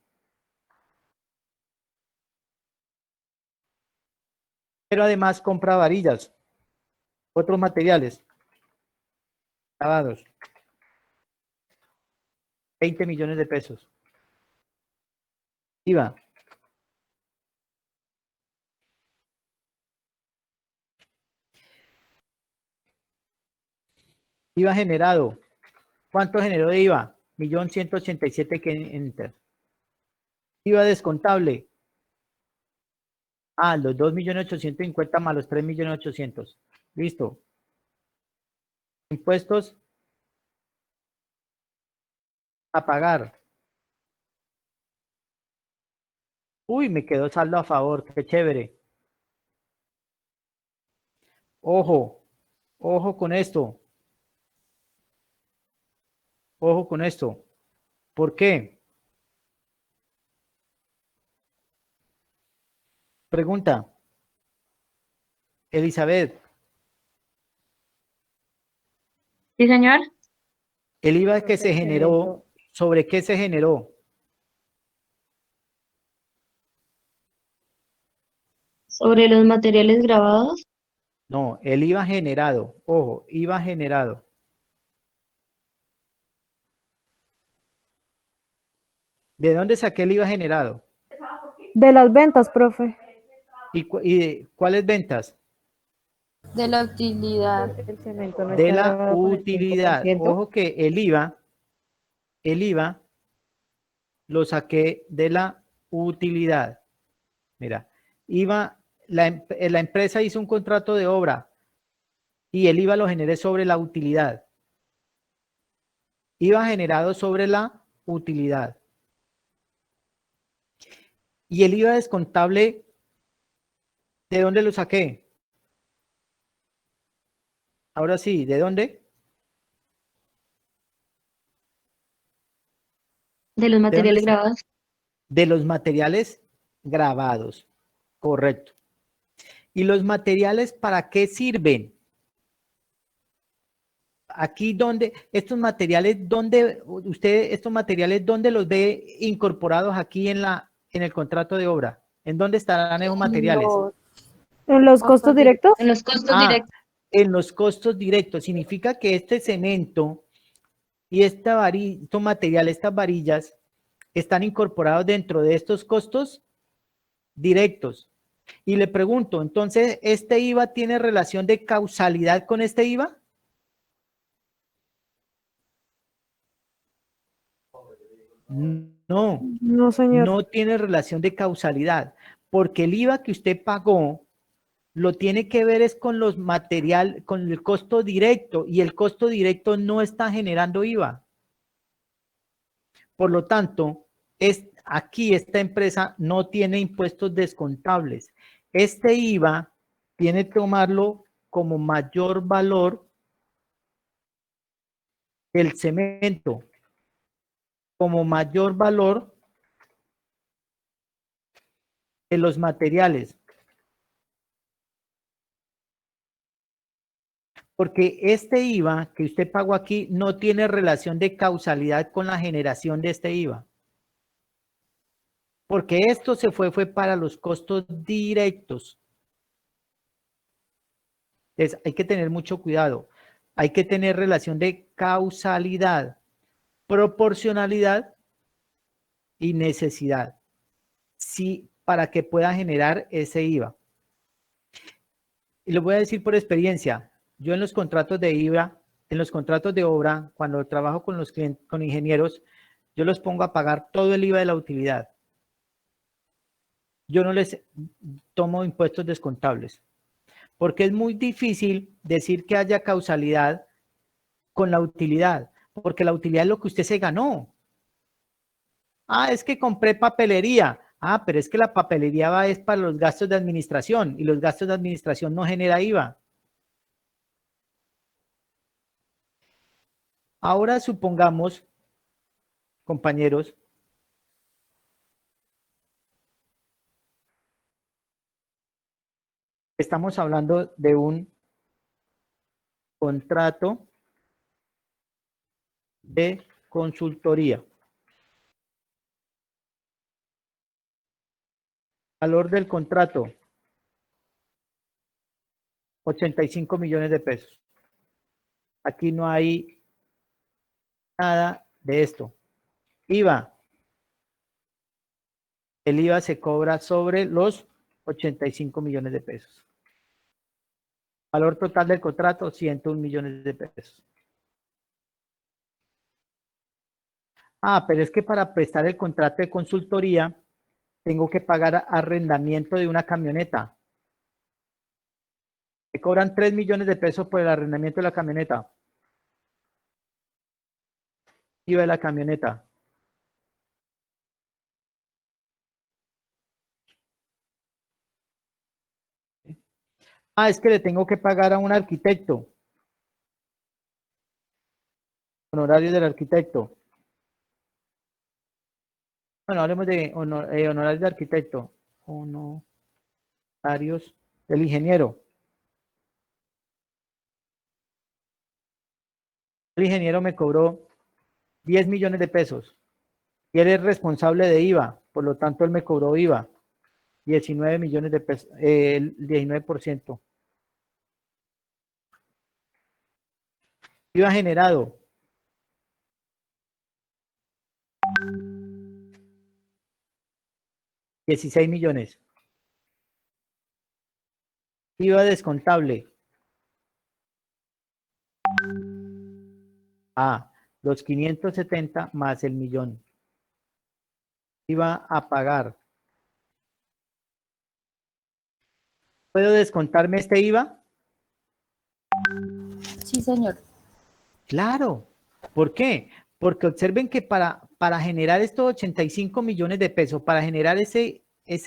Pero además compra varillas, otros materiales, lavados, 20 millones de pesos. IVA. IVA generado. ¿Cuánto generó de IVA? 1.187.000 que enter. IVA descontable. Los 2.850.000 más los 3.800.000. Listo. Impuestos a pagar. Uy, me quedó saldo a favor. Qué chévere. Ojo, ojo con esto. Ojo con esto. ¿Por qué? Pregunta. Elizabeth, Sí, señor. el IVA que se Profe, generó, ¿sobre qué se generó? Sobre los materiales grabados. No, el IVA generado. Ojo, IVA generado. ¿De dónde saqué el IVA generado? De las ventas, profe. ¿Y cuáles ventas? De la utilidad. el cemento no De está la grabado con el utilidad. 5%. Ojo que el IVA lo saqué de la utilidad. Mira, la empresa hizo un contrato de obra y el IVA lo generé sobre la utilidad. IVA generado sobre la utilidad. Y el IVA descontable, ¿de dónde lo saqué? Ahora sí, ¿de dónde? De los materiales grabados. De los materiales grabados. Correcto. ¿Y los materiales para qué sirven? Aquí estos materiales, ¿dónde los ve incorporados aquí en el contrato de obra? ¿En dónde estarán esos materiales? ¿En los costos directos? En los costos directos. En los costos directos. Significa que este cemento y estos materiales, estas varillas, están incorporados dentro de estos costos directos. Y le pregunto, entonces, ¿este IVA tiene relación de causalidad con este IVA? No, No, señor. no tiene relación de causalidad, porque el IVA que usted pagó lo tiene que ver es con los con el costo directo, y el costo directo no está generando IVA. Por lo tanto, aquí esta empresa no tiene impuestos descontables. Este IVA tiene que tomarlo como mayor valor del cemento, como mayor valor de los materiales. Porque este IVA que usted pagó aquí no tiene relación de causalidad con la generación de este IVA. Porque esto fue para los costos directos. Entonces, hay que tener mucho cuidado. Hay que tener relación de causalidad, proporcionalidad y necesidad. Sí, para que pueda generar ese IVA. Y lo voy a decir por experiencia. Yo en los contratos de IVA, en los contratos de obra, cuando trabajo con los clientes, con ingenieros, yo los pongo a pagar todo el IVA de la utilidad. Yo no les tomo impuestos descontables, porque es muy difícil decir que haya causalidad con la utilidad, porque la utilidad es lo que usted se ganó. Es que compré papelería. Pero es que la papelería es para los gastos de administración, y los gastos de administración no genera IVA. Ahora supongamos, compañeros, estamos hablando de un contrato de consultoría. Valor del contrato, 85 millones de pesos. Aquí no hay nada de esto. IVA. El IVA se cobra sobre los 85 millones de pesos. Valor total del contrato, 101 millones de pesos. Pero es que para prestar el contrato de consultoría, tengo que pagar arrendamiento de una camioneta. Me cobran 3 millones de pesos por el arrendamiento de la camioneta. IVA de la camioneta. Ah, es que le tengo que pagar a un arquitecto. Honorario del arquitecto. Bueno, hablemos de honorarios de arquitecto. Honorarios del ingeniero. El ingeniero me cobró 10 millones de pesos. Y él es responsable de IVA, por lo tanto él me cobró IVA. 19 millones de pesos, el 19%. IVA generado. $16 millones. IVA descontable. Los 570 más el millón. IVA a pagar. ¿Puedo descontarme este IVA? Sí, señor. Claro. ¿Por qué? Porque observen que para generar estos 85 millones de pesos, para generar ese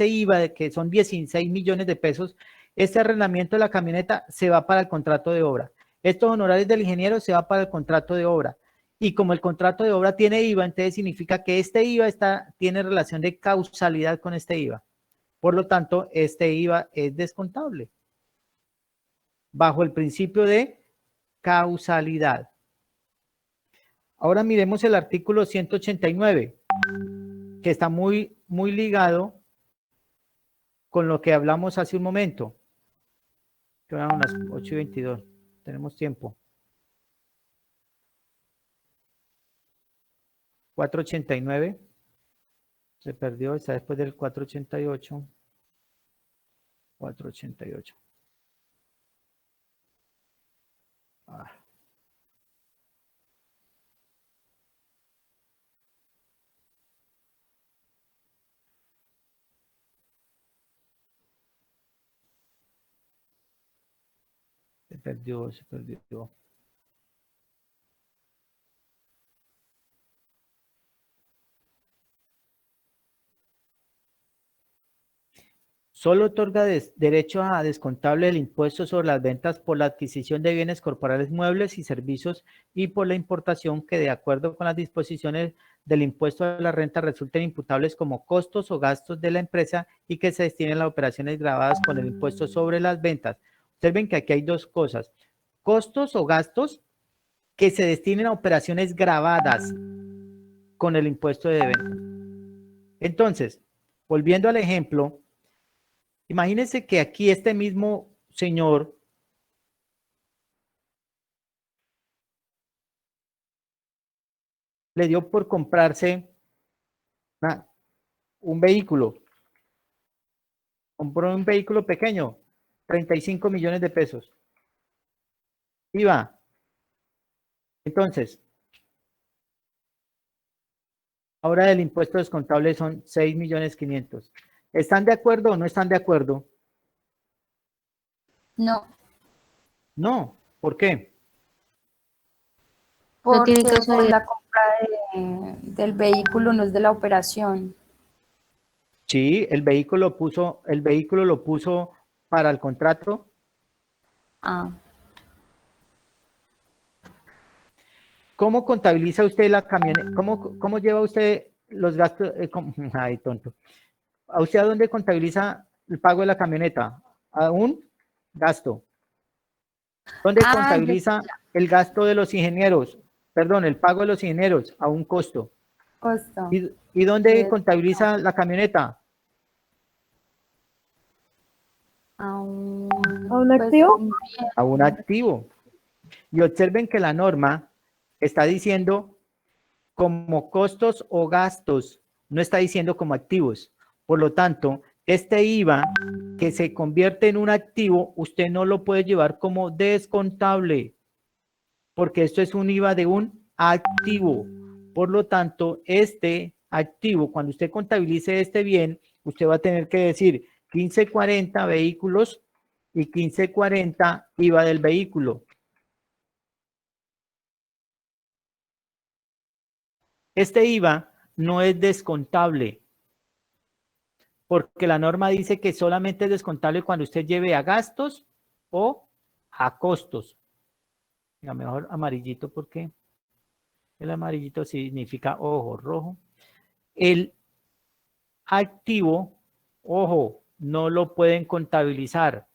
IVA que son 16 millones de pesos, este arrendamiento de la camioneta se va para el contrato de obra. Estos honorarios del ingeniero se va para el contrato de obra. Y como el contrato de obra tiene IVA, entonces significa que este IVA tiene relación de causalidad con este IVA. Por lo tanto, este IVA es descontable bajo el principio de causalidad. Ahora miremos el artículo 189, que está muy ligado con lo que hablamos hace un momento. Que eran las 8:22. Tenemos tiempo. 489. Se perdió, está después del 488. 488. Se perdió. Solo otorga derecho a descontable el impuesto sobre las ventas por la adquisición de bienes corporales muebles y servicios y por la importación que, de acuerdo con las disposiciones del impuesto a la renta, resulten imputables como costos o gastos de la empresa y que se destinen a operaciones gravadas con el impuesto sobre las ventas. Observen que aquí hay dos cosas: costos o gastos que se destinen a operaciones gravadas con el impuesto de venta. Entonces, volviendo al ejemplo, imagínense que aquí este mismo señor le dio por comprarse un vehículo. Compró un vehículo pequeño, 35 millones de pesos. IVA. Entonces, ahora el impuesto descontable son 6.500.000. ¿Están de acuerdo o no están de acuerdo? No. No. ¿Por qué? Porque tiene causalidad. la compra del vehículo no es de la operación. Sí, el vehículo lo puso para el contrato. ¿Cómo contabiliza usted la camioneta? ¿Cómo lleva usted los gastos? Ay, tonto. ¿A usted a dónde contabiliza el pago de la camioneta? A un gasto. ¿Dónde contabiliza el gasto de los ingenieros? Perdón, el pago de los ingenieros a un costo. ¿Y dónde contabiliza la camioneta? ¿A un activo? A un activo. Y observen que la norma está diciendo como costos o gastos, no está diciendo como activos. Por lo tanto, este IVA que se convierte en un activo, usted no lo puede llevar como descontable, porque esto es un IVA de un activo. Por lo tanto, este activo, cuando usted contabilice este bien, usted va a tener que decir 1540 vehículos y 1540 IVA del vehículo. Este IVA no es descontable, porque la norma dice que solamente es descontable cuando usted lleve a gastos o a costos. A mejor amarillito porque el amarillito significa ojo rojo. El activo, ojo, no lo pueden contabilizar.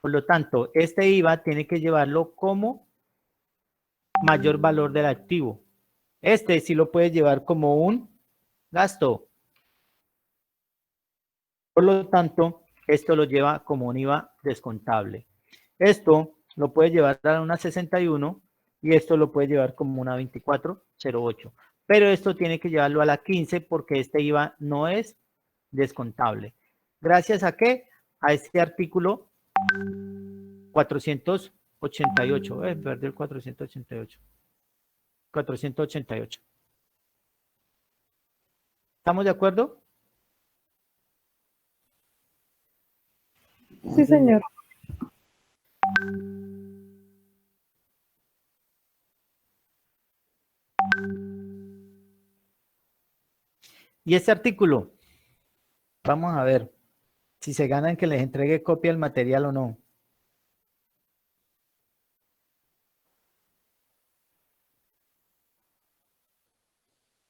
Por lo tanto, este IVA tiene que llevarlo como mayor valor del activo. Este sí lo puede llevar como un gasto. Por lo tanto, esto lo lleva como un IVA descontable. Esto lo puede llevar a una 61 y esto lo puede llevar como una 2408. Pero esto tiene que llevarlo a la 15 porque este IVA no es descontable. ¿Gracias a qué? A este artículo 488. Perdí el 488. 488. ¿Estamos de acuerdo? Sí, señor. Y este artículo, vamos a ver si se ganan que les entregue copia del material o no.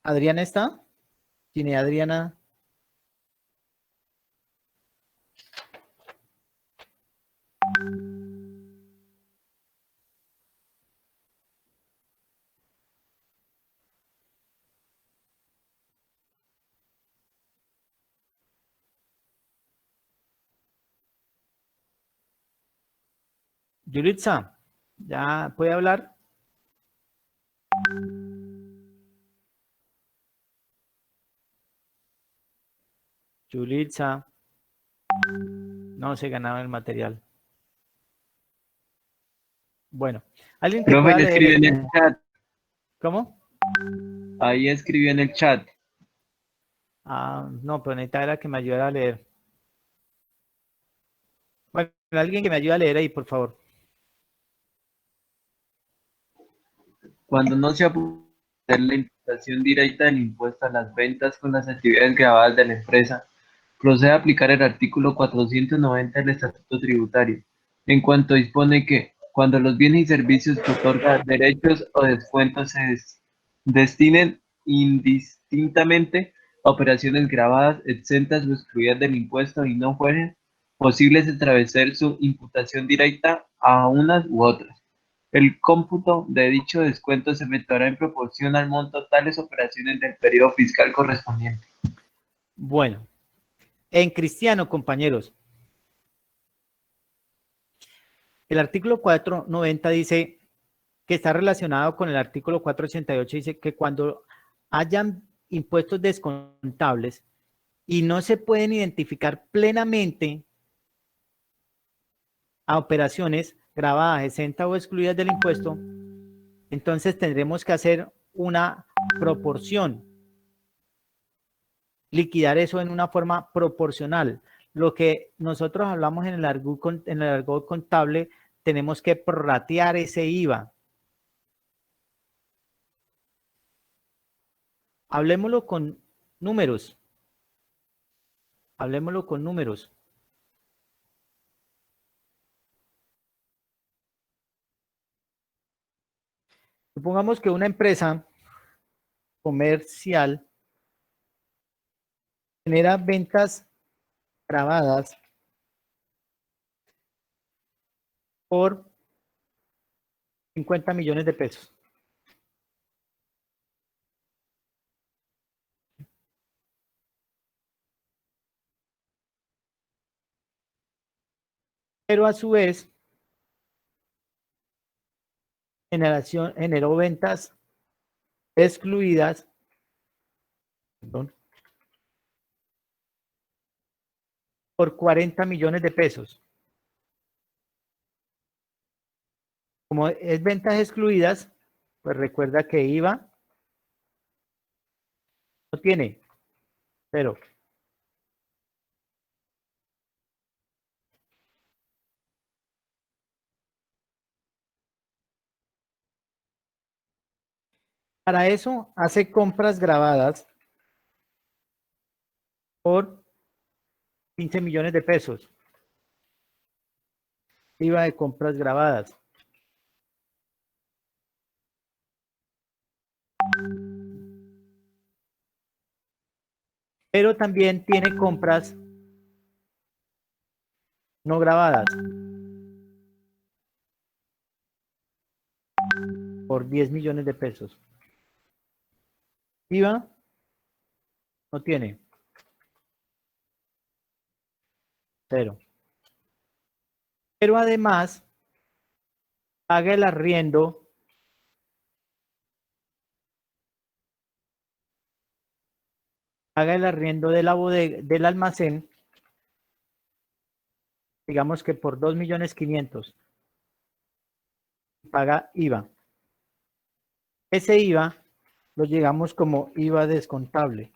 ¿Adriana está? ¿Tiene Adriana? Yulitza, ¿ya puede hablar? Yulitza, no se ganaba el material. Bueno, alguien que Profe, pueda le escribió leer. en el chat. ¿Cómo? Ahí escribió en el chat. Ah, no, pero necesitaba era que me ayudara a leer. Bueno, alguien que me ayude a leer ahí, por favor. Cuando no se apude hacer la imputación directa del impuesto a las ventas con las actividades grabadas de la empresa, procede a aplicar el artículo 490 del Estatuto Tributario, en cuanto dispone que, cuando los bienes y servicios que otorga derechos o descuentos se destinen indistintamente a operaciones grabadas, exentas o excluidas del impuesto y no fueren posibles establecer su imputación directa a unas u otras. El cómputo de dicho descuento se efectuará en proporción al monto de tales operaciones del periodo fiscal correspondiente. Bueno, en cristiano, compañeros, el artículo 490 dice que está relacionado con el artículo 488, dice que cuando hayan impuestos descontables y no se pueden identificar plenamente a operaciones grabadas, exentas o excluidas del impuesto, entonces tendremos que hacer una proporción, liquidar eso en una forma proporcional. Lo que nosotros hablamos en el argot contable, tenemos que prorratear ese IVA. Hablemoslo con números. Hablemoslo con números. Supongamos que una empresa comercial genera ventas grabadas por 50 millones de pesos. Pero a su vez generó ventas excluidas, perdón, por 40 millones de pesos. Como es ventas excluidas, pues recuerda que IVA no tiene, pero para eso hace compras grabadas por 15 millones de pesos. IVA de compras grabadas. Pero también tiene compras no grabadas por 10 millones de pesos. IVA no tiene. 0. Pero además paga el arriendo de la bodega, del almacén, digamos que por 2.500.000. Paga IVA. Ese IVA lo llegamos como IVA descontable.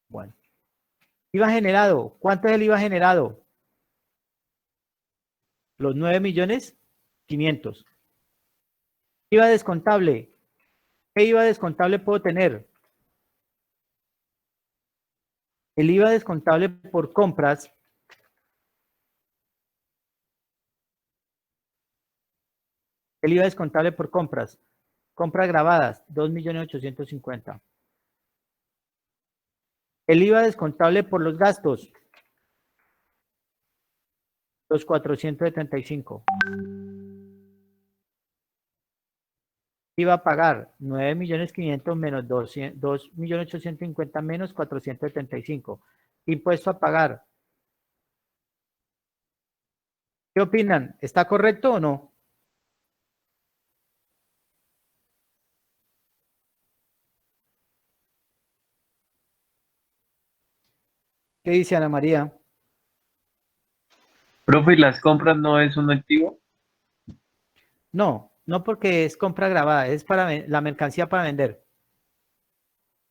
Bueno. IVA generado. ¿Cuánto es el IVA generado? Los 9.500.000. IVA descontable. ¿Qué IVA descontable puedo tener? El IVA descontable por compras compras grabadas, 2.850.000. El IVA descontable por los gastos, los 475. IVA a pagar, 9.500.000 menos 2.850.000 menos 475. Impuesto a pagar. ¿Qué opinan? ¿Está correcto o no? ¿Qué dice Ana María? Profe, ¿y las compras no es un activo? No, no porque es compra grabada, es para la mercancía para vender.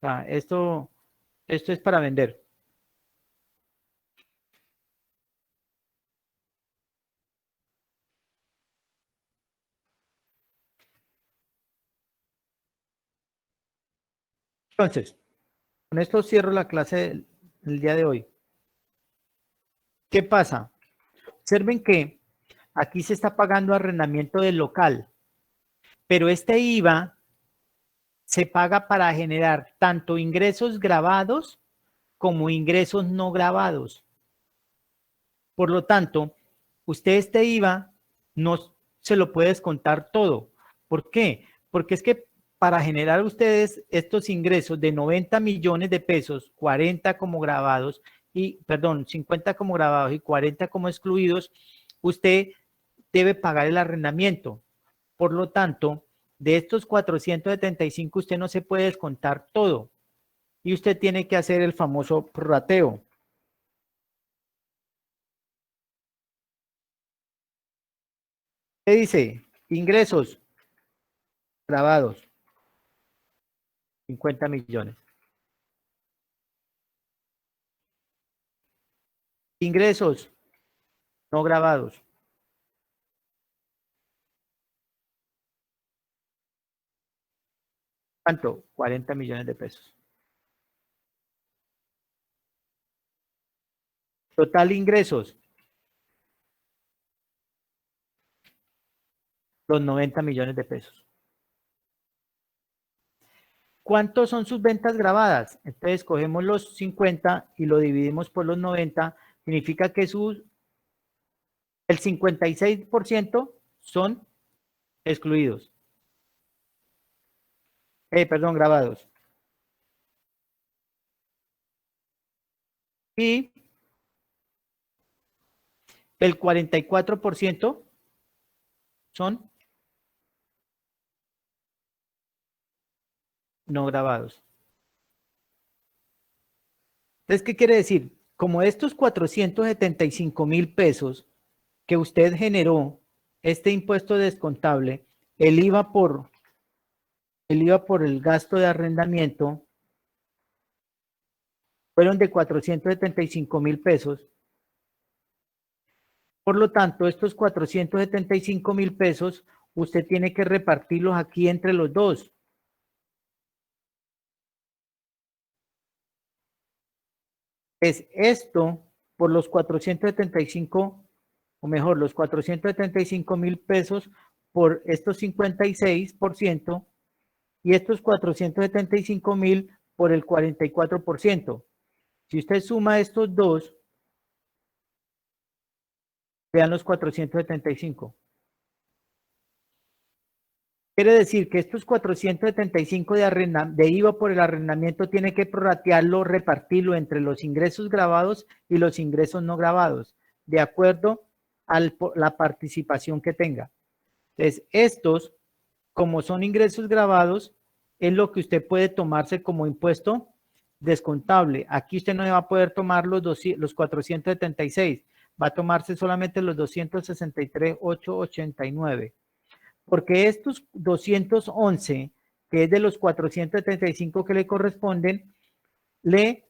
O sea, esto es para vender. Entonces, con esto cierro la clase del día de hoy. ¿Qué pasa? Observen que aquí se está pagando arrendamiento del local, pero este IVA se paga para generar tanto ingresos grabados como ingresos no grabados. Por lo tanto, usted este IVA no se lo puede descontar todo. ¿Por qué? Porque es que para generar ustedes estos ingresos de 90 millones de pesos, 40 como grabados, y perdón, 50 como grabados y 40 como excluidos, usted debe pagar el arrendamiento. Por lo tanto, de estos 475 usted no se puede descontar todo y usted tiene que hacer el famoso prorrateo. ¿Qué dice? Ingresos grabados, 50 millones. Ingresos no grabados. ¿Cuánto? 40 millones de pesos. Total ingresos. Los 90 millones de pesos. ¿Cuántos son sus ventas grabadas? Entonces cogemos los 50 y lo dividimos por los 90. Significa que el 56% son excluidos. Perdón, grabados. Y el 44% son no grabados. Entonces, ¿qué quiere decir? Como estos 475.000 pesos que usted generó, este impuesto descontable, el IVA por el gasto de arrendamiento, fueron de 475.000 pesos. Por lo tanto, estos 475.000 pesos, usted tiene que repartirlos aquí entre los dos. Es esto por los 475 o mejor, los 475.000 pesos por estos 56% y estos 475.000 por el 44%. Si usted suma estos dos, vean los 475. Quiere decir que estos 475 de IVA por el arrendamiento tiene que prorratearlo, repartirlo entre los ingresos grabados y los ingresos no grabados, de acuerdo a la participación que tenga. Entonces, estos, como son ingresos grabados, es lo que usted puede tomarse como impuesto descontable. Aquí usted no va a poder tomar los 476, va a tomarse solamente los 263.889. Porque estos 211, que es de los 475 que le corresponden, le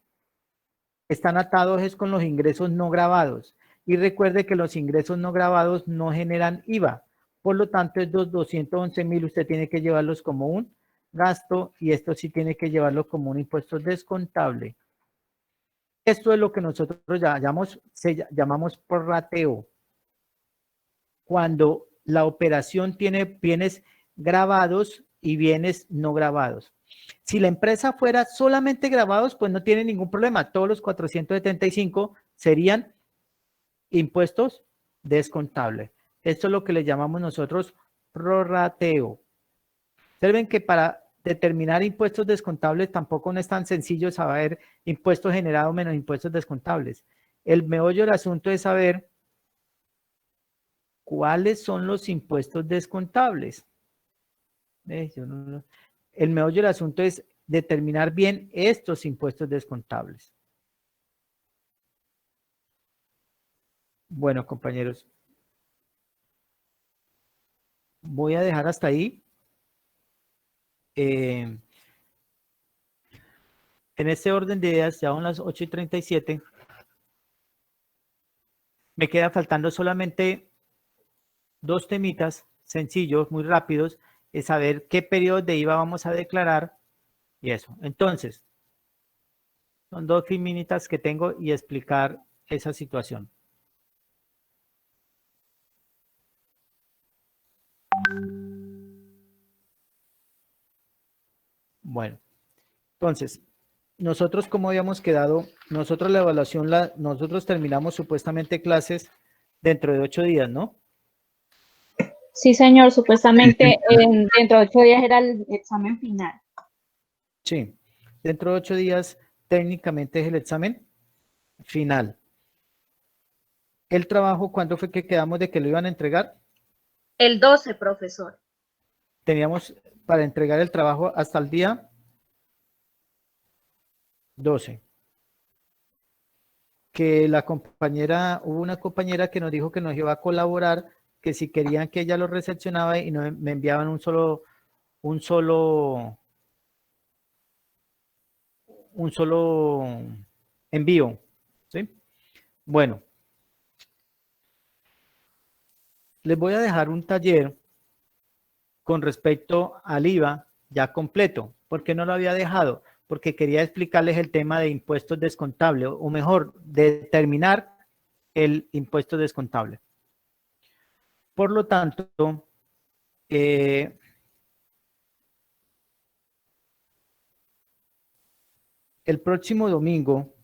están atados es con los ingresos no grabados. Y recuerde que los ingresos no grabados no generan IVA. Por lo tanto, estos 211.000 usted tiene que llevarlos como un gasto y esto sí tiene que llevarlo como un impuesto descontable. Esto es lo que nosotros llamamos prorrateo. Cuando la operación tiene bienes grabados y bienes no grabados. Si la empresa fuera solamente grabados, pues no tiene ningún problema. Todos los 475 serían impuestos descontables. Esto es lo que le llamamos nosotros prorrateo. Observen que para determinar impuestos descontables tampoco no es tan sencillo saber impuestos generados menos impuestos descontables. El meollo del asunto es saber ¿cuáles son los impuestos descontables? El meollo del asunto es determinar bien estos impuestos descontables. Bueno, compañeros, voy a dejar hasta ahí. En este orden de ideas, ya son las 8:37. Me queda faltando solamente dos temitas sencillos, muy rápidos, es saber qué periodo de IVA vamos a declarar y eso. Entonces, son dos minitas que tengo y explicar esa situación. Bueno, entonces, nosotros como habíamos quedado, nosotros la evaluación, nosotros terminamos supuestamente clases dentro de 8 días, ¿no? Sí, señor, supuestamente dentro de 8 días era el examen final. Sí, dentro de 8 días técnicamente es el examen final. ¿El trabajo cuándo fue que quedamos de que lo iban a entregar? El 12, profesor. Teníamos para entregar el trabajo hasta el día 12. Que la compañera, hubo una compañera que nos dijo que nos iba a colaborar, que si querían que ella lo recepcionaba y no me enviaban un solo envío, ¿sí? Bueno, les voy a dejar un taller con respecto al IVA ya completo. ¿Por qué no lo había dejado? Porque quería explicarles el tema de impuestos descontables, o mejor, determinar el impuesto descontable. Por lo tanto, el próximo domingo